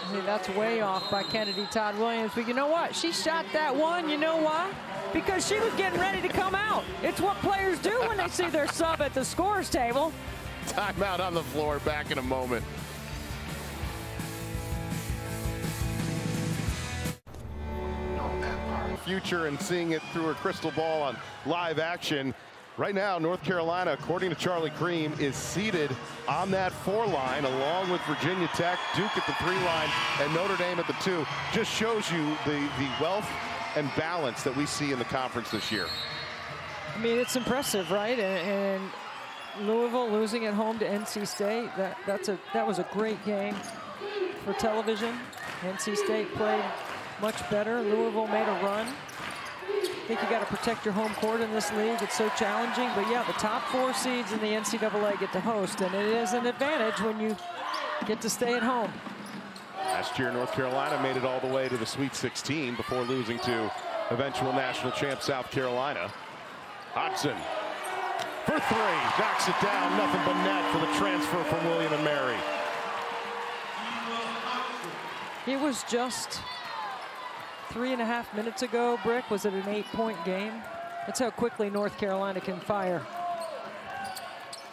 [SPEAKER 2] I mean, that's way off by Kennedy Todd-Williams. But you know what? She shot that one. You know why? Because she was getting ready to come out. It's what players do when they see their sub at the scorer's table.
[SPEAKER 1] Timeout on the floor. Back in a moment. Future and seeing it through a crystal ball on live action. Right now, North Carolina, according to Charlie Cream, is seated on that 4 line along with Virginia Tech, Duke at the 3 line, and Notre Dame at the 2. Just shows you the wealth and balance that we see in the conference this year.
[SPEAKER 2] I mean, it's impressive, right? And Louisville losing at home to NC State, that was a great game for television. NC State played much better. Louisville made a run. I think you got to protect your home court in this league. It's so challenging. But yeah, the top 4 seeds in the NCAA get to host, and it is an advantage when you get to stay at home.
[SPEAKER 1] Last year, North Carolina made it all the way to the Sweet 16 before losing to eventual national champ South Carolina. Hodgson for 3, knocks it down, nothing but net for the transfer from William and Mary.
[SPEAKER 2] It was just 3.5 minutes ago, Brick, was it an 8-point game? That's how quickly North Carolina can fire.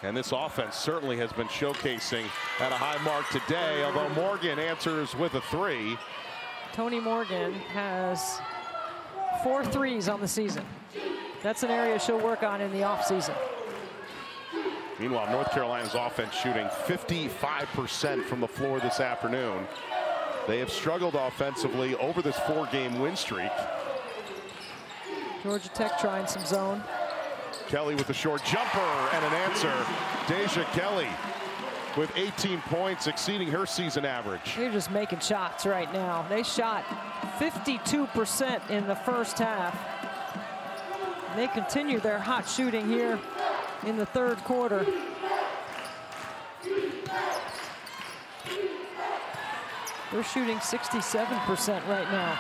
[SPEAKER 1] And this offense certainly has been showcasing at a high mark today, although Morgan answers with a 3.
[SPEAKER 2] Tonie Morgan has 4 threes on the season. That's an area she'll work on in the offseason.
[SPEAKER 1] Meanwhile, North Carolina's offense shooting 55% from the floor this afternoon. They have struggled offensively over this 4-game win streak.
[SPEAKER 2] Georgia Tech trying some zone.
[SPEAKER 1] Kelly with a short jumper and an answer. Deja Kelly with 18 points, exceeding her season average.
[SPEAKER 2] They're just making shots right now. They shot 52% in the first half. And they continue their hot shooting here in the 3rd quarter. They're shooting 67% right now.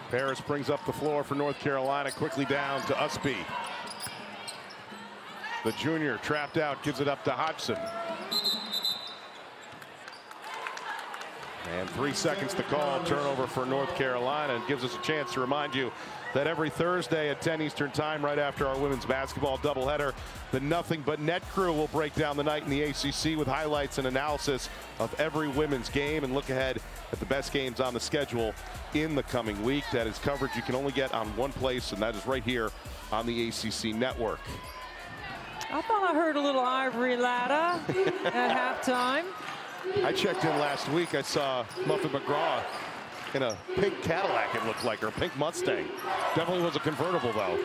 [SPEAKER 1] Paris brings up the floor for North Carolina, quickly down to Ustby. The junior trapped out, gives it up to Hodgson. And 3 seconds to call, turnover for North Carolina, and gives us a chance to remind you that every Thursday at 10 Eastern time, right after our women's basketball doubleheader, the Nothing But Net crew will break down the night in the ACC with highlights and analysis of every women's game and look ahead at the best games on the schedule in the coming week. That is coverage you can only get on one place, and that is right here on the ACC network.
[SPEAKER 2] I thought I heard a little Ivory Latta at halftime.
[SPEAKER 1] I checked in last week. I saw Muffin McGraw in a pink Cadillac, it looked like, or pink Mustang. Definitely was a convertible, though.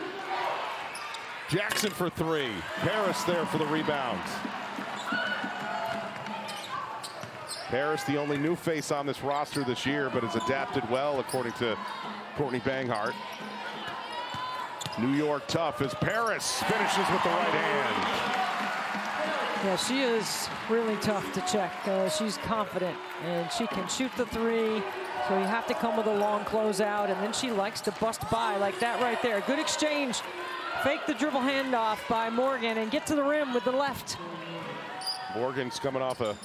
[SPEAKER 1] Jackson for 3. Paris there for the rebound. Paris, the only new face on this roster this year, but has adapted well, according to Courtney Banghart. New York tough as Paris finishes with the right hand.
[SPEAKER 2] Yeah, she is really tough to check. She's confident, and she can shoot the 3. So you have to come with a long closeout, and then she likes to bust by like that right there. Good exchange. Fake the dribble handoff by Morgan and get to the rim with the left.
[SPEAKER 1] Morgan's coming off a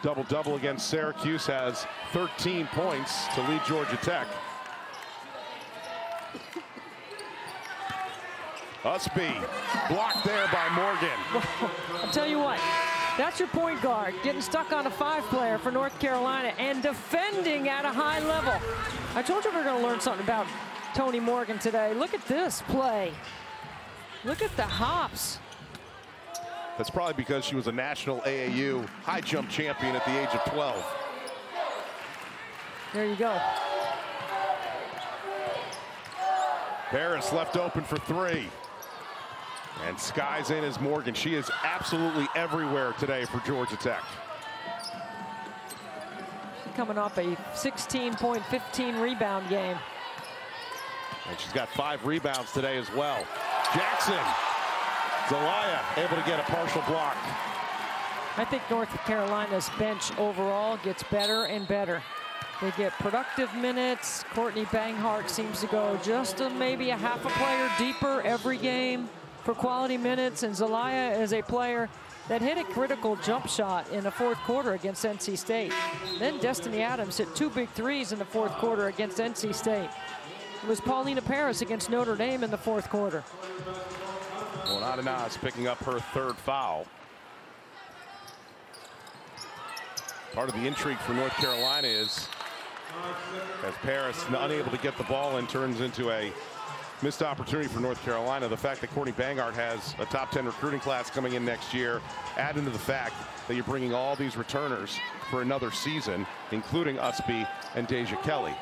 [SPEAKER 1] double-double against Syracuse, has 13 points to lead Georgia Tech. Ustby blocked there by Morgan.
[SPEAKER 2] I'll tell you what, that's your point guard getting stuck on a 5-player for North Carolina and defending at a high level. I told you we were going to learn something about Tonie Morgan today. Look at this play. Look at the hops.
[SPEAKER 1] That's probably because she was a national AAU high jump champion at the age of 12.
[SPEAKER 2] There you go.
[SPEAKER 1] Paris left open for three. And skies in as Morgan. She is absolutely everywhere today for Georgia Tech.
[SPEAKER 2] Coming off a 16-point, 15 rebound game.
[SPEAKER 1] And she's got 5 rebounds today as well. Jackson. Zelaya able to get a partial block.
[SPEAKER 2] I think North Carolina's bench overall gets better and better. They get productive minutes. Courtney Banghart seems to go just maybe a half a player deeper every game for quality minutes. And Zelaya is a player that hit a critical jump shot in the fourth quarter against NC State. Then Destiny Adams hit 2 big threes in the fourth quarter against NC State. It was Paulina Paris against Notre Dame in the fourth quarter.
[SPEAKER 1] Well, Adanaz picking up her 3rd foul. Part of the intrigue for North Carolina is as Paris unable to get the ball in turns into a missed opportunity for North Carolina. The fact that Courtney Banghart has a top 10 recruiting class coming in next year, add into the fact that you're bringing all these returners for another season, including Ustby and Deja Kelly.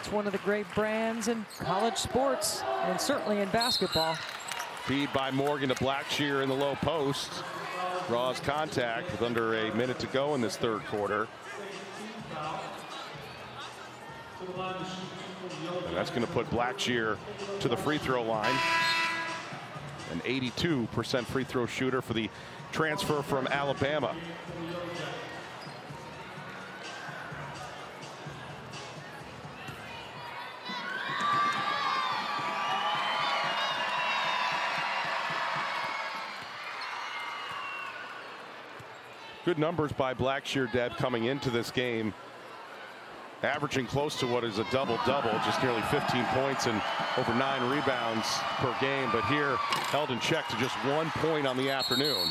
[SPEAKER 2] It's one of the great brands in college sports and certainly in basketball.
[SPEAKER 1] Feed by Morgan to Blackshear in the low post. Draws contact with under a minute to go in this 3rd quarter. And that's going to put Blackshear to the free throw line. An 82% free throw shooter for the transfer from Alabama. Good numbers by Blackshear, Deb, coming into this game. Averaging close to what is a double-double, just nearly 15 points and over 9 rebounds per game. But here, held in check to just 1 point on the afternoon.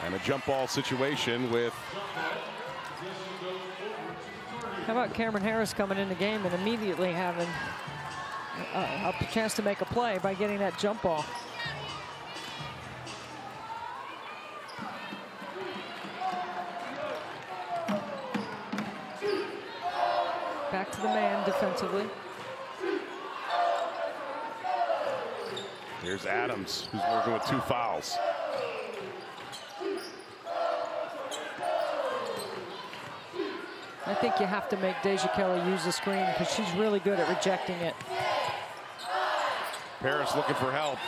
[SPEAKER 1] And a jump ball situation with...
[SPEAKER 2] How about Cameron Harris coming in the game and immediately having a chance to make a play by getting that jump ball. Back to the man defensively.
[SPEAKER 1] Here's Adams, who's working with 2 fouls.
[SPEAKER 2] I think you have to make Deja Kelly use the screen because she's really good at rejecting it.
[SPEAKER 1] Paris looking for help.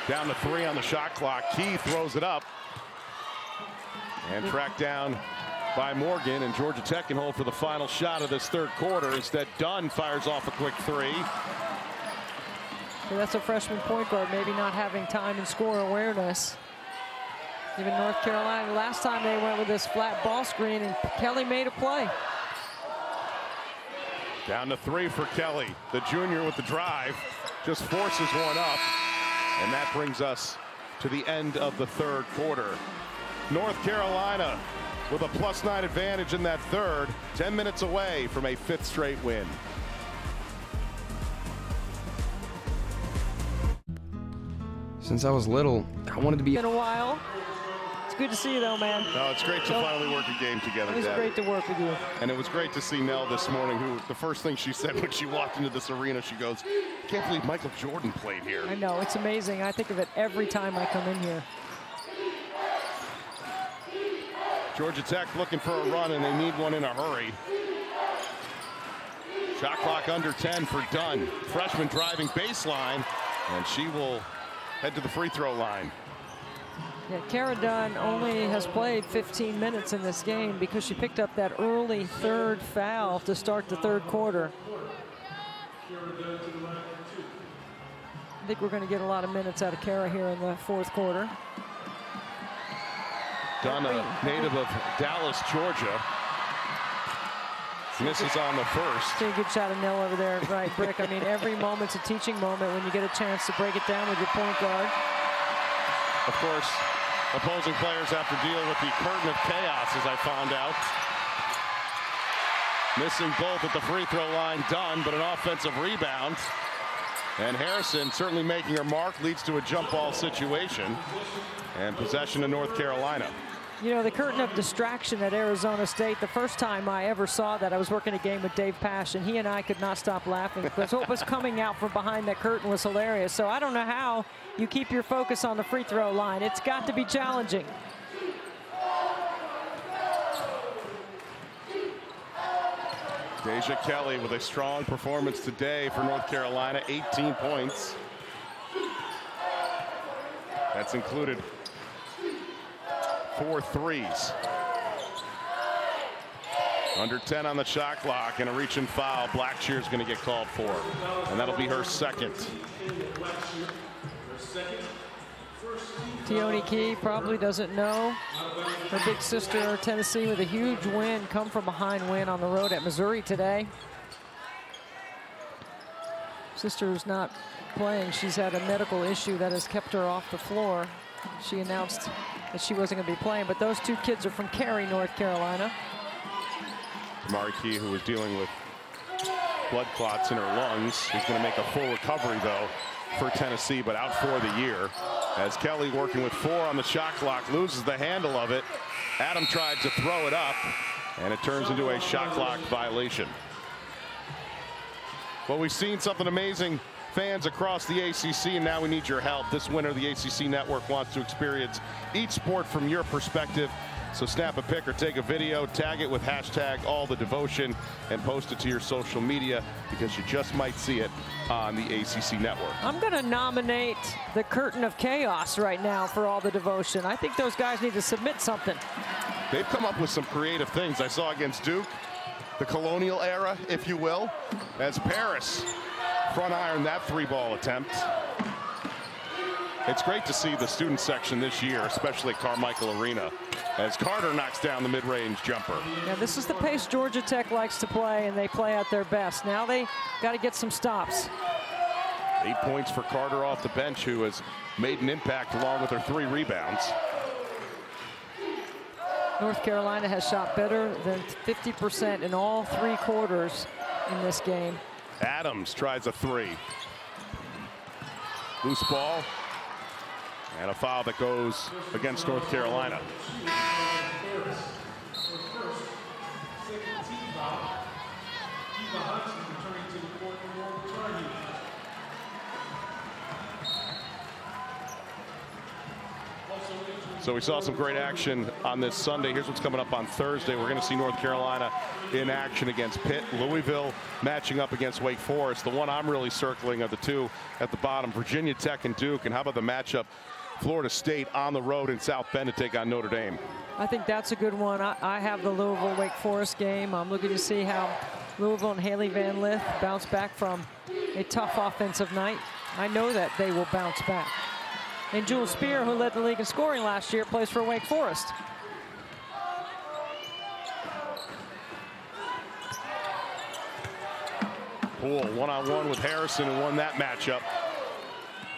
[SPEAKER 1] Down to 3 on the shot clock. Key throws it up. And tracked down by Morgan, and Georgia Tech can hold for the final shot of this 3rd quarter. Instead, Dunn fires off a quick 3.
[SPEAKER 2] So that's a freshman point guard, maybe not having time and score awareness. Even North Carolina, last time they went with this flat ball screen, and Kelly made a play.
[SPEAKER 1] Down to 3 for Kelly. The junior with the drive just forces one up, and that brings us to the end of the 3rd quarter. North Carolina with a +9 advantage in that 3rd, 10 minutes away from a 5th straight win.
[SPEAKER 8] Since I was little, I wanted to be...
[SPEAKER 2] Been a while. It's good to see you though, man.
[SPEAKER 1] No, it's great to finally work a game together,
[SPEAKER 2] It was
[SPEAKER 1] Deb.
[SPEAKER 2] great to work with you.
[SPEAKER 1] And it was great to see Nell this morning, who the first thing she said when she walked into this arena, she goes, "Can't believe Michael Jordan played here."
[SPEAKER 2] I know, it's amazing. I think of it every time I come in here.
[SPEAKER 1] Georgia Tech looking for a run, and they need one in a hurry. Shot clock under 10 for Dunn. Freshman driving baseline, and she will head to the free throw line.
[SPEAKER 2] Yeah, Kara Dunn only has played 15 minutes in this game because she picked up that early 3rd foul to start the 3rd quarter. I think we're going to get a lot of minutes out of Kara here in the 4th quarter.
[SPEAKER 1] Dunn, a native of Dallas, Georgia. Misses on the 1st.
[SPEAKER 2] See a good shot of Nell over there, right, Brick? I mean, every moment's a teaching moment when you get a chance to break it down with your point guard.
[SPEAKER 1] Of course, opposing players have to deal with the curtain of chaos, as I found out. Missing both at the free throw line, Dunn, but an offensive rebound. And Harrison certainly making her mark, leads to a jump ball situation. And possession to North Carolina.
[SPEAKER 2] You know, the curtain of distraction at Arizona State, the first time I ever saw that, I was working a game with Dave Pash, and he and I could not stop laughing because what was coming out from behind that curtain was hilarious. So I don't know how you keep your focus on the free throw line. It's got to be challenging.
[SPEAKER 1] Deja Kelly with a strong performance today for North Carolina, 18 points. That's included 4 threes. Under 10 on the shot clock and a reach and foul. Blackshear's going to get called for, and that'll be her second.
[SPEAKER 2] Tonie Key probably doesn't know her big sister Tennessee with a huge win, come from behind win on the road at Missouri today. Sister's not playing. She's had a medical issue that has kept her off the floor. She announced that she wasn't going to be playing, but those 2 kids are from Cary, North Carolina.
[SPEAKER 1] Tamari Key, who was dealing with blood clots in her lungs, is going to make a full recovery, though, for Tennessee, but out for the year. As Kelly, working with 4 on the shot clock, loses the handle of it. Adam tried to throw it up, and it turns into a shot clock violation. Well, we've seen something amazing, fans across the ACC, and now we need your help. This winter, the ACC Network wants to experience each sport from your perspective. So snap a pic or take a video, tag it with hashtag #AllTheDevotion, and post it to your social media because you just might see it on the ACC Network.
[SPEAKER 2] I'm going to nominate the Curtain of Chaos right now for All the Devotion. I think those guys need to submit something.
[SPEAKER 1] They've come up with some creative things. I saw against Duke, the colonial era, if you will, as Paris front iron that 3-ball attempt. It's great to see the student section this year, especially at Carmichael Arena, as Carter knocks down the mid-range jumper.
[SPEAKER 2] Yeah, this is the pace Georgia Tech likes to play, and they play at their best. Now they got to get some stops.
[SPEAKER 1] 8 points for Carter off the bench, who has made an impact along with her 3 rebounds.
[SPEAKER 2] North Carolina has shot better than 50% in all 3 quarters in this game.
[SPEAKER 1] Adams tries a 3. Loose ball. And a foul that goes against North Carolina. So we saw some great action on this Sunday. Here's what's coming up on Thursday. We're going to see North Carolina in action against Pitt. Louisville matching up against Wake Forest. The one I'm really circling of the 2 at the bottom, Virginia Tech and Duke. And how about the matchup, Florida State on the road in South Bend to take on Notre Dame?
[SPEAKER 2] I think that's a good one. I have the Louisville-Wake Forest game. I'm looking to see how Louisville and Haley Van Lith bounce back from a tough offensive night. I know that they will bounce back. And Jules Spear, who led the league in scoring last year, plays for Wake Forest.
[SPEAKER 1] Poole one-on-one with Harrison and won that matchup.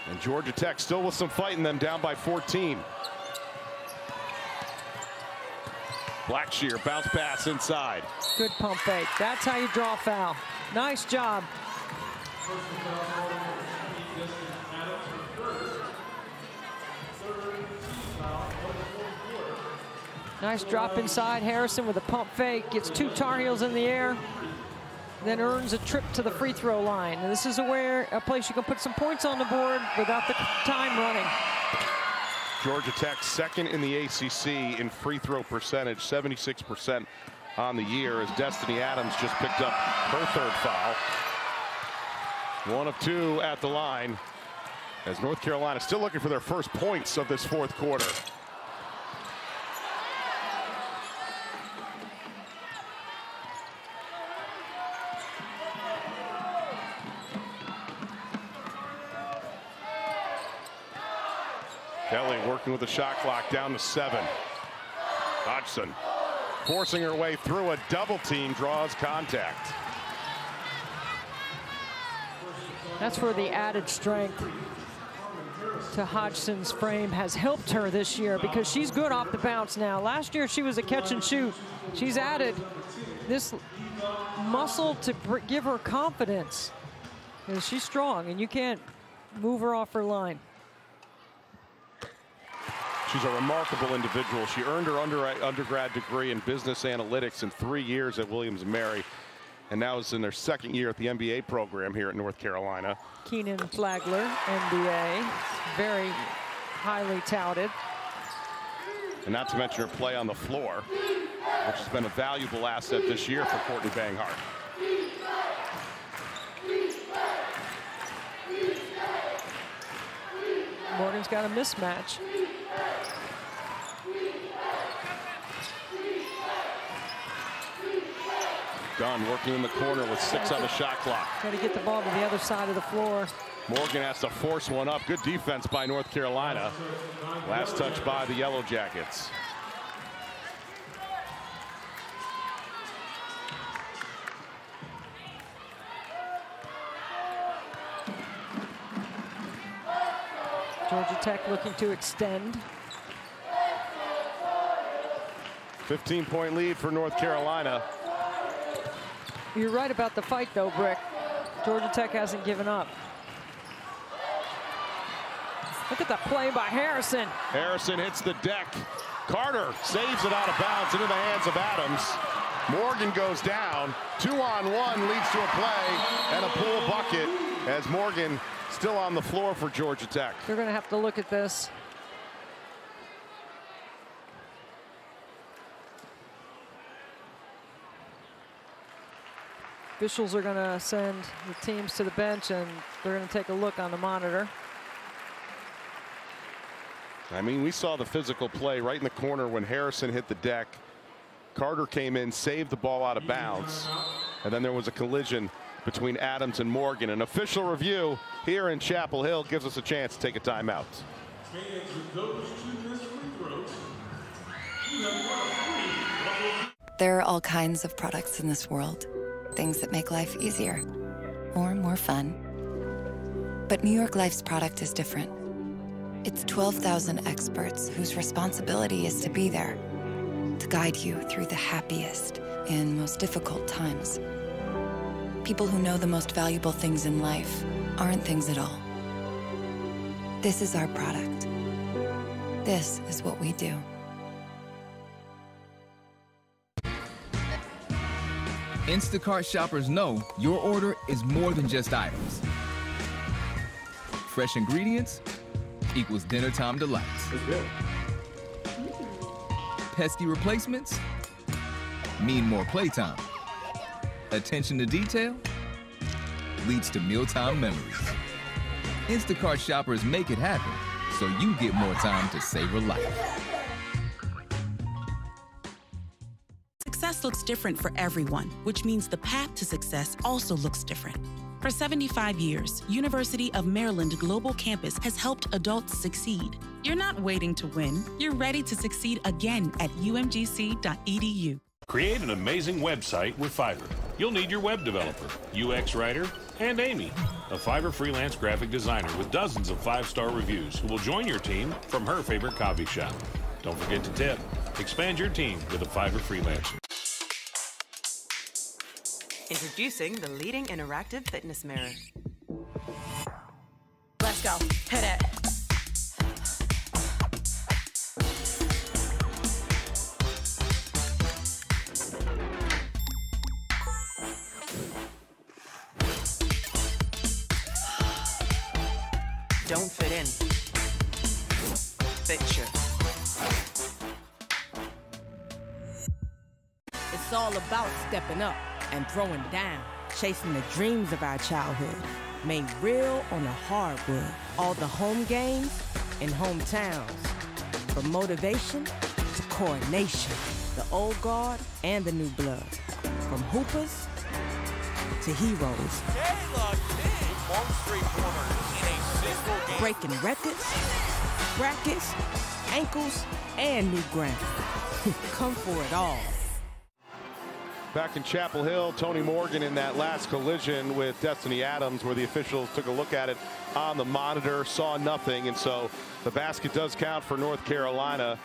[SPEAKER 1] And Georgia Tech still with some fight in them, down by 14. Blackshear bounce pass inside.
[SPEAKER 2] Good pump fake. That's how you draw a foul. Nice job. Nice drop inside. Harrison with a pump fake. Gets 2 Tar Heels in the air. Then earns a trip to the free throw line. And this is a place you can put some points on the board without the time running.
[SPEAKER 1] Georgia Tech second in the ACC in free throw percentage, 76% on the year, as Destiny Adams just picked up her 3rd foul. 1 of 2 at the line, as North Carolina still looking for their first points of this 4th quarter. Kelly working with the shot clock down to 7. Hodgson forcing her way through a double team, draws contact.
[SPEAKER 2] That's where the added strength to Hodgson's frame has helped her this year, because she's good off the bounce now. Last year she was a catch and shoot. She's added this muscle to give her confidence, because she's strong and you can't move her off her line.
[SPEAKER 1] She's a remarkable individual. She earned her undergrad degree in business analytics in 3 years at Williams & Mary, and now is in their second year at the MBA program here at North Carolina.
[SPEAKER 2] Keenan Flagler, MBA, very highly touted.
[SPEAKER 1] And not to mention her play on the floor, which has been a valuable asset this year for Courtney Banghart.
[SPEAKER 2] Morgan's got a mismatch.
[SPEAKER 1] Dunn working in the corner with 6 on the shot clock.
[SPEAKER 2] Got to get the ball to the other side of the floor.
[SPEAKER 1] Morgan has to force one up. Good defense by North Carolina. Last touch by the Yellow Jackets.
[SPEAKER 2] Georgia Tech looking to extend.
[SPEAKER 1] 15-point lead for North Carolina.
[SPEAKER 2] You're right about the fight, though, Brick. Georgia Tech hasn't given up. Look at the play by Harrison.
[SPEAKER 1] Harrison hits the deck. Carter saves it out of bounds into the hands of Adams. Morgan goes down. 2-on-1 leads to a play and a pull bucket as Morgan still on the floor for Georgia Tech.
[SPEAKER 2] They're going to have to look at this. Officials are going to send the teams to the bench, and they're going to take a look on the monitor.
[SPEAKER 1] I mean, we saw the physical play right in the corner when Harrison hit the deck. Carter came in, saved the ball out of bounds, and then there was a collision between Adams and Morgan. An official review here in Chapel Hill gives us a chance to take a timeout.
[SPEAKER 9] There are all kinds of products in this world. Things that make life easier or more fun. But New York Life's product is different. It's 12,000 experts whose responsibility is to be there, to guide you through the happiest and most difficult times. People who know the most valuable things in life aren't things at all. This is our product. This is what we do.
[SPEAKER 10] Instacart shoppers know your order is more than just items. Fresh ingredients equals dinner time delights. Pesky replacements mean more playtime. Attention to detail leads to mealtime memories. Instacart shoppers make it happen so you get more time to savor life.
[SPEAKER 11] Success looks different for everyone, which means the path to success also looks different. For 75 years, University of Maryland Global Campus has helped adults succeed. You're not waiting to win. You're ready to succeed again at umgc.edu.
[SPEAKER 12] Create an amazing website with Fiverr. You'll need your web developer, UX writer, and Amy, a Fiverr freelance graphic designer with dozens of 5-star reviews who will join your team from her favorite coffee shop. Don't forget to tip. Expand your team with a Fiverr freelancer.
[SPEAKER 13] Introducing the leading interactive fitness mirror.
[SPEAKER 11] Let's go. Hit it.
[SPEAKER 13] Don't fit in. Picture.
[SPEAKER 14] It's all about stepping up and throwing down, chasing the dreams of our childhood, made real on the hardwood. All the home games and hometowns, from motivation to coronation, the old guard and the new blood, from hoopers to heroes. Breaking records, brackets, ankles, and new ground. Come for it all.
[SPEAKER 1] Back in Chapel Hill, Tonie Morgan in that last collision with Destiny Adams, where the officials took a look at it on the monitor, saw nothing, and so the basket does count for North Carolina,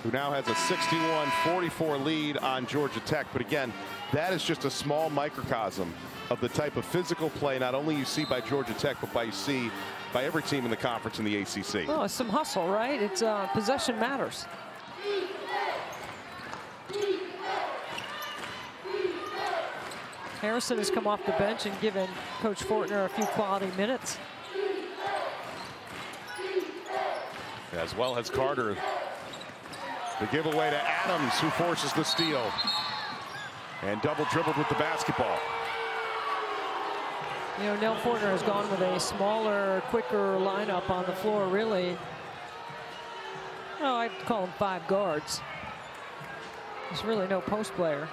[SPEAKER 1] who now has a 61-44 lead on Georgia Tech. But again, that is just a small microcosm of the type of physical play not only you see by Georgia Tech, but you see by every team in the conference in the ACC.
[SPEAKER 2] Oh, it's some hustle, right? It's possession matters. Harrison has come off the bench and given Coach Fortner a few quality minutes.
[SPEAKER 1] As well as Carter. The giveaway to Adams, who forces the steal. And double dribbled with the basketball.
[SPEAKER 2] You know, Nell Fortner has gone with a smaller, quicker lineup on the floor, really. Oh, I'd call them 5 guards. There's really no post player.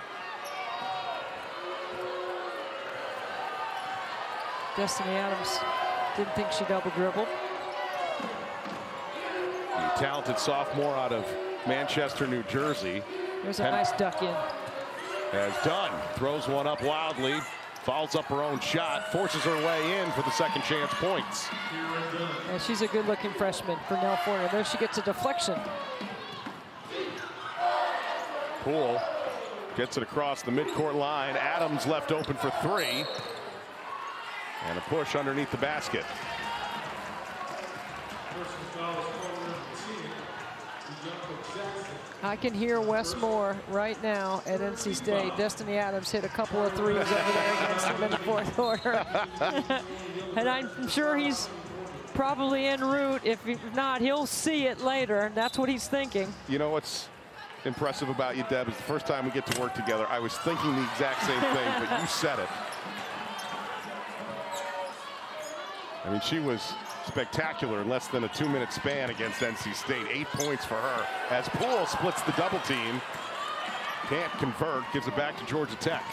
[SPEAKER 2] Destiny Adams didn't think she double dribbled.
[SPEAKER 1] The talented sophomore out of Manchester, New Jersey.
[SPEAKER 2] There's a nice duck in.
[SPEAKER 1] Has done. Throws one up wildly. Fouls up her own shot. Forces her way in for the second chance points.
[SPEAKER 2] Yeah, she's a good-looking freshman for Nell Fortner. There she gets a deflection.
[SPEAKER 1] Poole gets it across the midcourt line. Adams left open for 3. And a push underneath the basket.
[SPEAKER 2] I can hear Wes Moore right now at NC State. Destiny Adams hit a couple of threes over there against them in the fourth quarter. And I'm sure he's probably en route. If not, he'll see it later. And that's what he's thinking.
[SPEAKER 1] You know what's impressive about you, Deb, is the first time we get to work together, I was thinking the exact same thing, but you said it. I mean, she was spectacular in less than a 2-minute span against NC State. 8 points for her as Poole splits the double team. Can't convert, gives it back to Georgia Tech.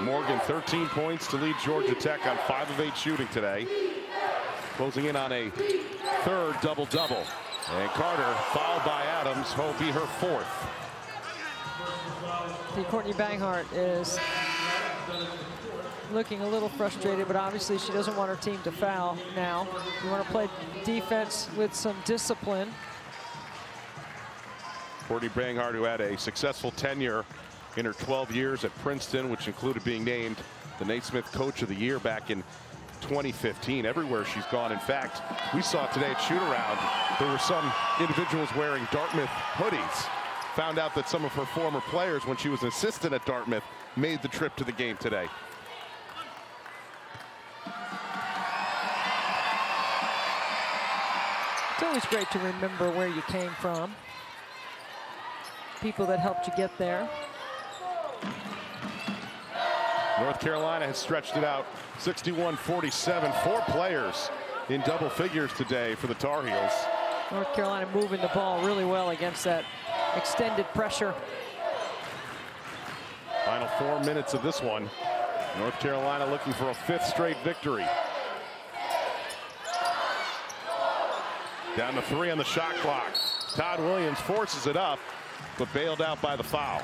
[SPEAKER 1] Morgan, 13 points to lead Georgia Tech on 5 of 8 shooting today. Closing in on a 3rd double-double. And Carter, fouled by Adams, will be her 4th.
[SPEAKER 2] Courtney Banghart is looking a little frustrated, but obviously she doesn't want her team to foul now. You want to play defense with some discipline.
[SPEAKER 1] Courtney Banghart, who had a successful tenure in her 12 years at Princeton, which included being named the Naismith Coach of the Year back in 2015. Everywhere she's gone. In fact, we saw today at shoot-around, there were some individuals wearing Dartmouth hoodies. Found out that some of her former players, when she was an assistant at Dartmouth, made the trip to the game today.
[SPEAKER 2] It's always great to remember where you came from. People that helped you get there.
[SPEAKER 1] North Carolina has stretched it out 61-47. 4 players in double figures today for the Tar Heels.
[SPEAKER 2] North Carolina moving the ball really well against that extended pressure.
[SPEAKER 1] Final 4 minutes of this one. North Carolina looking for a 5th straight victory. Down to 3 on the shot clock. Todd-Williams forces it up, but bailed out by the foul.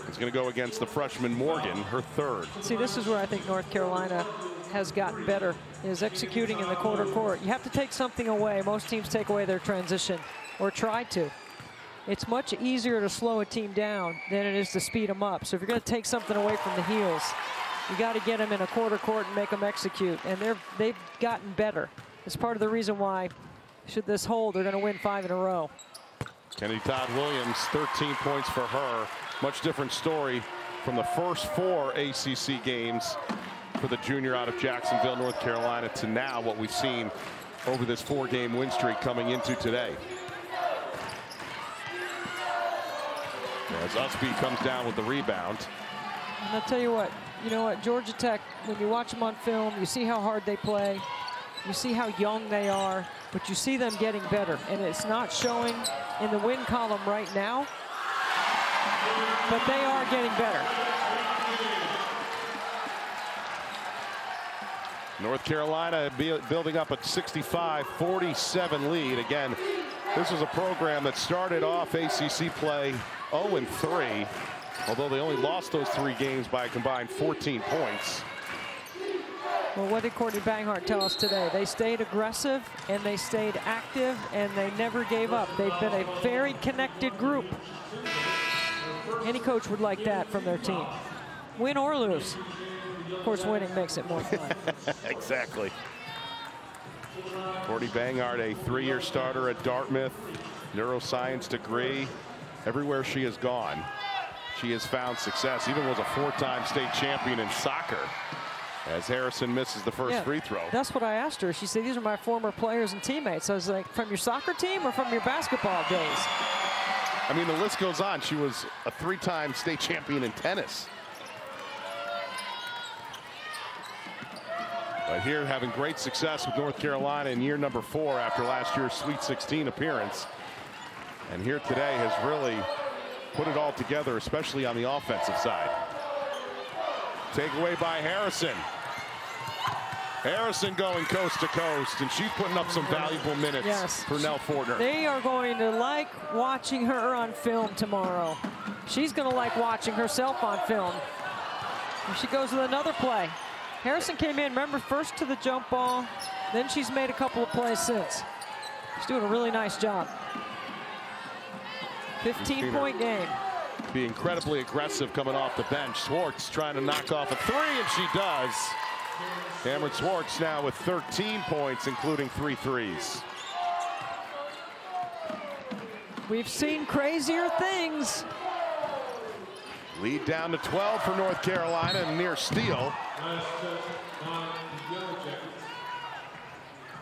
[SPEAKER 1] It's going to go against the freshman Morgan, her 3rd.
[SPEAKER 2] See, this is where I think North Carolina has gotten better, is executing in the quarter court. You have to take something away. Most teams take away their transition, or try to. It's much easier to slow a team down than it is to speed them up. So if you're going to take something away from the heels, you got to get them in a quarter court and make them execute. And they've gotten better. It's part of the reason why, should this hold, they're going to win 5 in a row.
[SPEAKER 1] Kennedy Todd-Williams, 13 points for her. Much different story from the first 4 ACC games for the junior out of Jacksonville, North Carolina, to now what we've seen over this 4-game win streak coming into today. As Ustby comes down with the rebound.
[SPEAKER 2] And I'll tell you what, Georgia Tech, when you watch them on film, you see how hard they play, you see how young they are, but you see them getting better. And it's not showing in the win column right now, but they are getting better.
[SPEAKER 1] North Carolina building up a 65-47 lead. Again, this is a program that started off ACC play 0-3, although they only lost those 3 games by a combined 14 points.
[SPEAKER 2] Well, what did Courtney Banghart tell us today? They stayed aggressive and they stayed active and they never gave up. They've been a very connected group. Any coach would like that from their team. Win or lose. Of course, winning makes it more fun.
[SPEAKER 1] Exactly. Courtney Banghart, a 3-year starter at Dartmouth, neuroscience degree. Everywhere she has gone, she has found success. Even was a 4-time state champion in soccer, as Harrison misses the first free throw.
[SPEAKER 2] That's what I asked her. She said, these are my former players and teammates. I was like, from your soccer team or from your basketball days?
[SPEAKER 1] I mean, the list goes on. She was a 3-time state champion in tennis. But here, having great success with North Carolina in year number 4 after last year's Sweet 16 appearance. And here today has really put it all together, especially on the offensive side. Takeaway by Harrison. Harrison going coast to coast, and she's putting up some valuable minutes for Nell Fortner.
[SPEAKER 2] They are going to like watching her on film tomorrow. She's going to like watching herself on film. And she goes with another play. Harrison came in, remember, first to the jump ball, then she's made a couple of plays since. She's doing a really nice job. 15-point game.
[SPEAKER 1] Be incredibly aggressive coming off the bench. Swartz trying to knock off a 3, and she does. Cameron Swartz now with 13 points, including 3 threes.
[SPEAKER 2] We've seen crazier things.
[SPEAKER 1] Lead down to 12 for North Carolina, and near steal.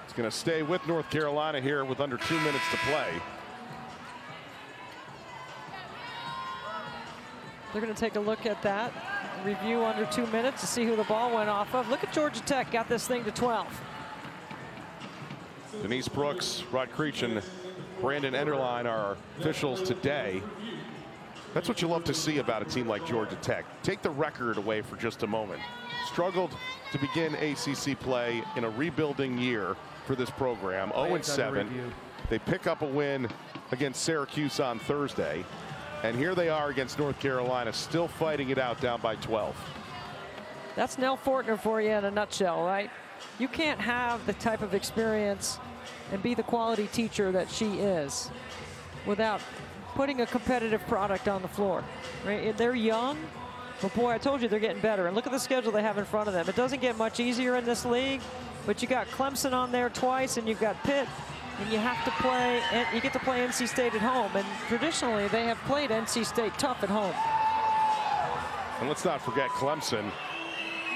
[SPEAKER 1] It's going to stay with North Carolina here with under 2 minutes to play.
[SPEAKER 2] They're going to take a look at that. Review under 2 minutes to see who the ball went off of. Look at Georgia Tech, got this thing to 12.
[SPEAKER 1] Denise Brooks, Rod Creech, and Brandon Enderline are our officials today. That's what you love to see about a team like Georgia Tech. Take the record away for just a moment. Struggled to begin ACC play in a rebuilding year for this program. 0-7. They pick up a win against Syracuse on Thursday. And here they are against North Carolina, still fighting it out down by 12.
[SPEAKER 2] That's Nell Fortner for you in a nutshell, right? You can't have the type of experience and be the quality teacher that she is without putting a competitive product on the floor. Right? They're young, but boy, I told you they're getting better. And look at the schedule they have in front of them. It doesn't get much easier in this league, but you got Clemson on there twice, and you've got Pitt. And you have to play, and you get to play NC State at home. And traditionally, they have played NC State tough at home.
[SPEAKER 1] And let's not forget Clemson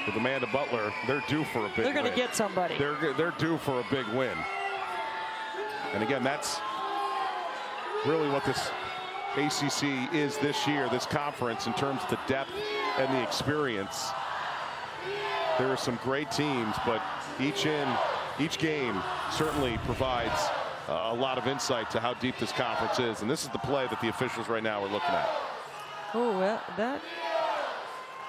[SPEAKER 1] with Amanda Butler. They're due for a big win.
[SPEAKER 2] They're going to get somebody.
[SPEAKER 1] They're due for a big win. And again, that's really what this ACC is this year, this conference, in terms of the depth and the experience. There are some great teams, but each game certainly provides a lot of insight to how deep this conference is. And this is the play that the officials right now are looking at.
[SPEAKER 2] Oh,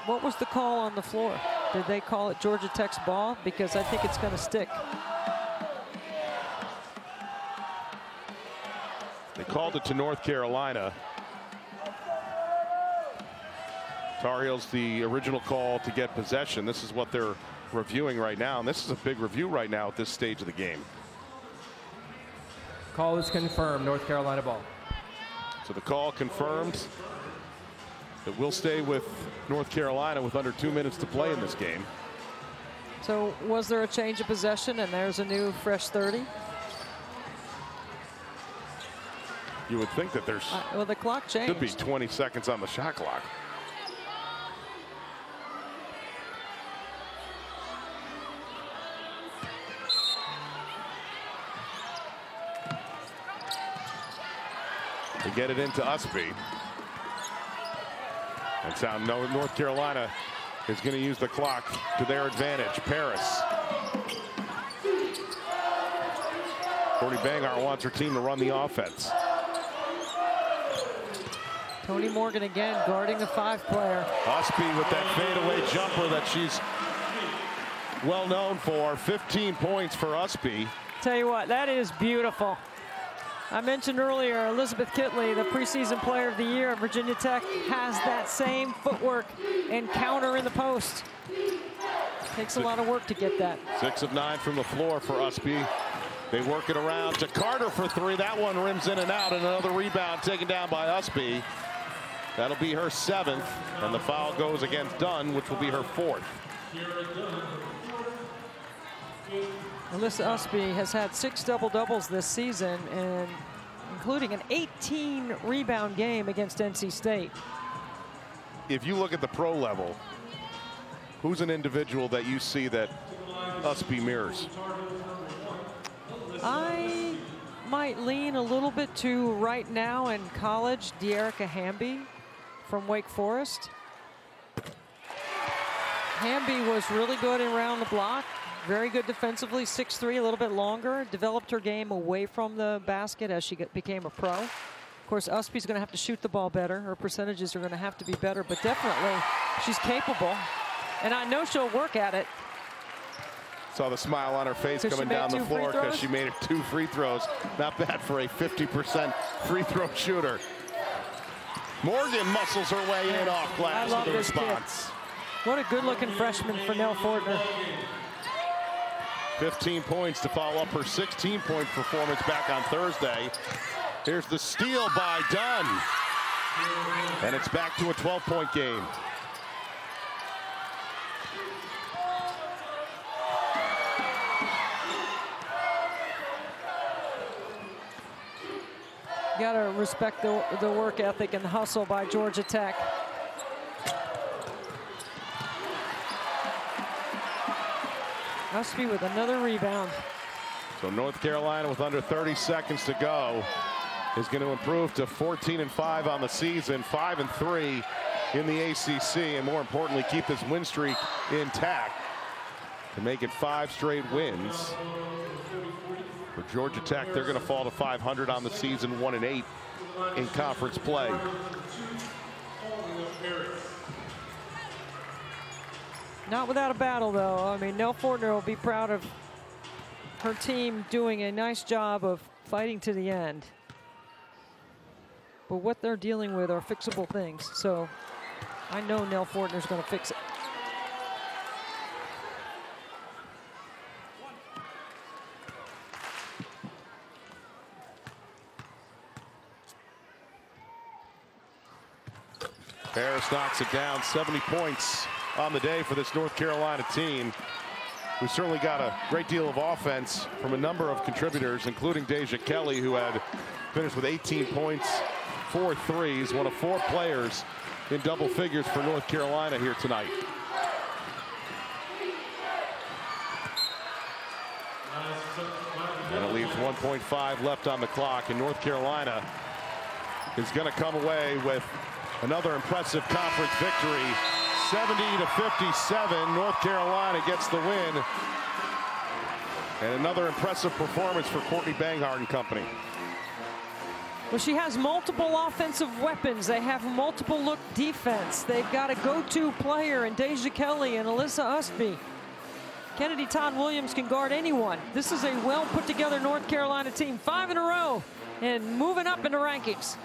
[SPEAKER 2] what was the call on the floor? Did they call it Georgia Tech's ball? Because I think it's going to stick.
[SPEAKER 1] They called it to North Carolina. Tar Heels, the original call to get possession. This is what they're reviewing right now, and this is a big review right now at this stage of the game.
[SPEAKER 15] Call is confirmed, North Carolina ball.
[SPEAKER 1] So the call confirmed. It will stay with North Carolina with under 2 minutes to play in this game.
[SPEAKER 2] So was there a change of possession, and there's a new fresh 30?
[SPEAKER 1] You would think that there's
[SPEAKER 2] well, the clock changed.
[SPEAKER 1] Could be 20 seconds on the shot clock. They get it into Ustby. That's how North Carolina is going to use the clock to their advantage. Paris. Courtney Banghart wants her team to run the offense.
[SPEAKER 2] Tonie Morgan again guarding a 5-player.
[SPEAKER 1] Ustby with that fadeaway jumper that she's well known for. 15 points for Ustby.
[SPEAKER 2] Tell you what, that is beautiful. I mentioned earlier Elizabeth Kitley, the preseason player of the year at Virginia Tech, has that same footwork and counter in the post. Takes a lot of work to get that.
[SPEAKER 1] 6 of 9 from the floor for Ustby. They work it around to Carter for 3. That one rims in and out, and another rebound taken down by Ustby. That'll be her 7th, and the foul goes against Dunn, which will be her 4th.
[SPEAKER 2] Alyssa Ustby has had 6 double-doubles this season, and including an 18 rebound game against NC State.
[SPEAKER 1] If you look at the pro level, who's an individual that you see that Ustby mirrors?
[SPEAKER 2] I might lean a little bit to right now in college, Dearica Hamby from Wake Forest. Hamby was really good around the block, very good defensively, 6'3", a little bit longer, developed her game away from the basket as she became a pro. Of course, Ustby's going to have to shoot the ball better. Her percentages are going to have to be better, but definitely she's capable, and I know she'll work at it.
[SPEAKER 1] Saw the smile on her face coming down the floor because she made it 2 free throws. Not bad for a 50% free throw shooter. Morgan muscles her way in off glass with the response.
[SPEAKER 2] What a good-looking freshman for Nell Fortner.
[SPEAKER 1] 15 points to follow up her 16-point performance back on Thursday. Here's the steal by Dunn. And it's back to a 12-point game.
[SPEAKER 2] You gotta respect the work ethic and the hustle by Georgia Tech. Ustby with another rebound.
[SPEAKER 1] So North Carolina, with under 30 seconds to go, is going to improve to 14-5 on the season, 5-3 in the ACC, and more importantly, keep this win streak intact to make it 5 straight wins. For Georgia Tech, they're going to fall to 500 on the season, 1-8 in conference play.
[SPEAKER 2] Not without a battle, though. I mean, Nell Fortner will be proud of her team doing a nice job of fighting to the end. But what they're dealing with are fixable things. So I know Nell Fortner's going to fix it.
[SPEAKER 1] Harris knocks it down. 70 points on the day for this North Carolina team, who certainly got a great deal of offense from a number of contributors, including Deja Kelly, who had finished with 18 points, 4 threes, one of 4 players in double figures for North Carolina here tonight. And it leaves 1.5 left on the clock, and North Carolina is going to come away with another impressive conference victory, 70-57. North Carolina gets the win. And another impressive performance for Courtney Banghart and company.
[SPEAKER 2] Well, she has multiple offensive weapons. They have multiple look defense. They've got a go-to player in Deja Kelly and Alyssa Ustby. Kennedy Todd-Williams can guard anyone. This is a well put together North Carolina team, 5 in a row and moving up in the rankings.